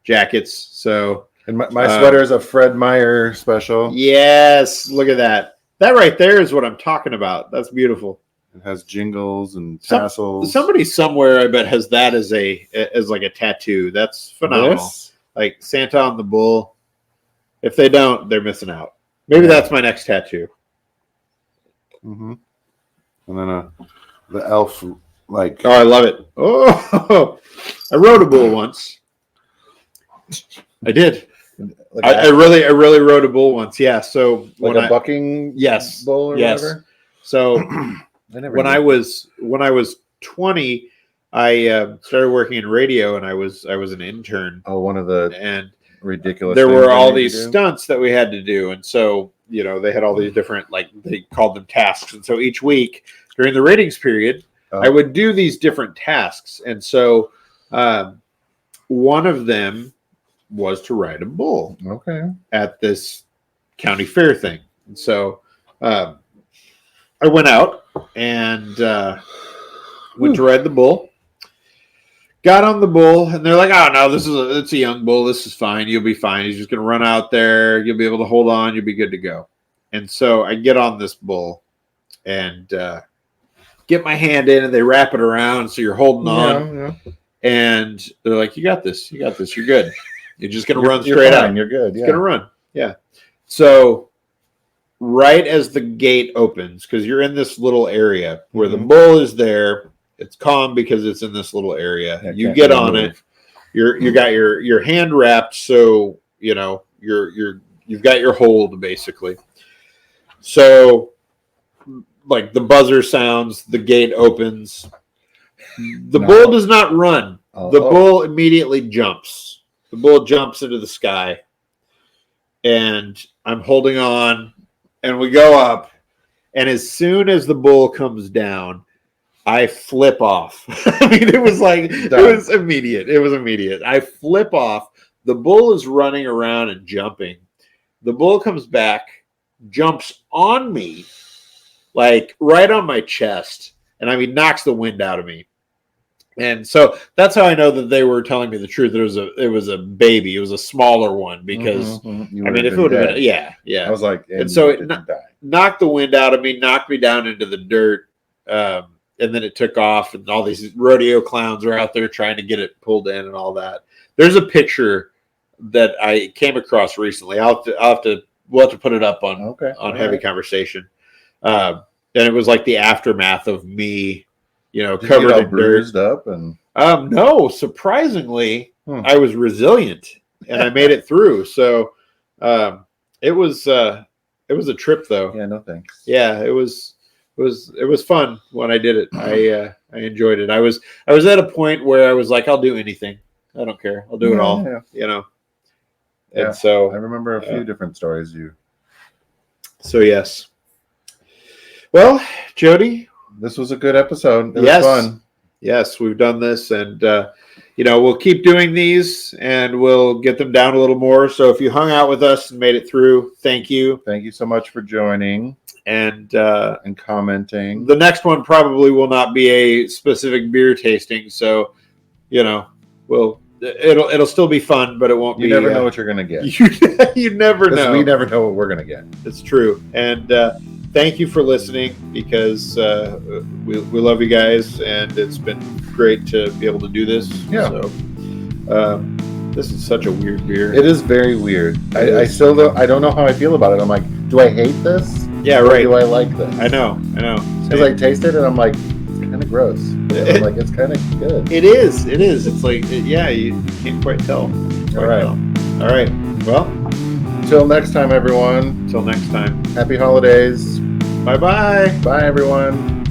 D: jackets. So,
C: and my sweater is a Fred Meyer special.
D: Yes, look at that. That right there is what I'm talking about. That's beautiful.
C: It has jingles and tassels.
D: Somebody somewhere, I bet, has that as like a tattoo. That's phenomenal. Like Santa on the bull. If they don't, they're missing out. Maybe that's my next tattoo.
C: And then the elf, Oh,
D: I love it. Oh, I rode a bull once. I did. I really rode a bull once. Yeah. So
C: when a bucking bull or whatever.
D: So when I was 20, I started working in radio, and I was an intern.
C: Oh, one of the ridiculous.
D: There were all these stunts that we had to do, and so they had all these different they called them tasks, and so each week during the ratings period, I would do these different tasks, and so one of them was to ride a bull.
C: Okay.
D: At this county fair thing, and so I went out and went to ride the bull. Got on the bull, and they're like, "Oh no, it's a young bull. This is fine. You'll be fine. He's just going to run out there. You'll be able to hold on. You'll be good to go." And so I get on this bull and get my hand in, and they wrap it around so you're holding on.
C: Yeah.
D: And they're like, "You got this. You got this. You're good. You're just going to run straight out.
C: You're good.
D: It's going to run." Yeah. So right as the gate opens, because you're in this little area where the bull is there, it's calm because it's in this little area.
C: Yeah,
D: you get on it. You got your hand wrapped, so you know you've got your hold basically. So like the buzzer sounds, the gate opens. The bull does not run. The bull immediately jumps. The bull jumps into the sky. And I'm holding on, and we go up. And as soon as the bull comes down, I flip off. I mean, it was immediate. It was immediate. I flip off. The bull is running around and jumping. The bull comes back, jumps on me, like right on my chest, and I mean knocks the wind out of me. And so that's how I know that they were telling me the truth. It was a baby. It was a smaller one because I mean, if it would have been, yeah.
C: I was like,
D: and so it knocked the wind out of me, knocked me down into the dirt, and then it took off. And all these rodeo clowns are out there trying to get it pulled in and all that. There's a picture that I came across recently. We'll have to put it up on Heavy Conversation. And it was like the aftermath of me. You know,
C: Did
D: covered
C: you get
D: in
C: bruised
D: dirt.
C: Up and
D: No, surprisingly, I was resilient and I made it through. So it was a trip though.
C: Yeah, no thanks.
D: Yeah, it was fun when I did it. I enjoyed it. I was at a point where I was like, I'll do anything. I don't care. I'll do it all.
C: Yeah.
D: You know.
C: Yeah.
D: And so
C: I remember a few different stories
D: So yes. Well, Jody,
C: this was a good episode. It was fun.
D: Yes, we've done this, and we'll keep doing these, and we'll get them down a little more. So if you hung out with us and made it through, thank you.
C: Thank you so much for joining
D: and
C: commenting.
D: The next one probably will not be a specific beer tasting, so it'll still be fun, but it won't be.
C: You never know what you're gonna get.
D: You never know.
C: We never know what we're gonna get.
D: It's true, and. Thank you for listening because we love you guys, and it's been great to be able to do this.
C: Yeah.
D: So this is such a weird beer.
C: It is very weird. I still don't know how I feel about it. I'm like, do I hate this?
D: Yeah, right.
C: Or do I like this?
D: I know.
C: Because I taste it and I'm like, it's kind of gross. I'm like, it's kind of good.
D: It is. It's like, you can't quite tell.
C: All right.
D: All right. Well,
C: till next time, everyone.
D: Till next time.
C: Happy holidays.
D: Bye-bye.
C: Bye, everyone.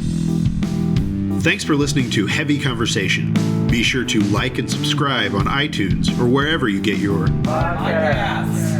A: Thanks for listening to Heavy Conversation. Be sure to like and subscribe on iTunes or wherever you get your
B: podcasts.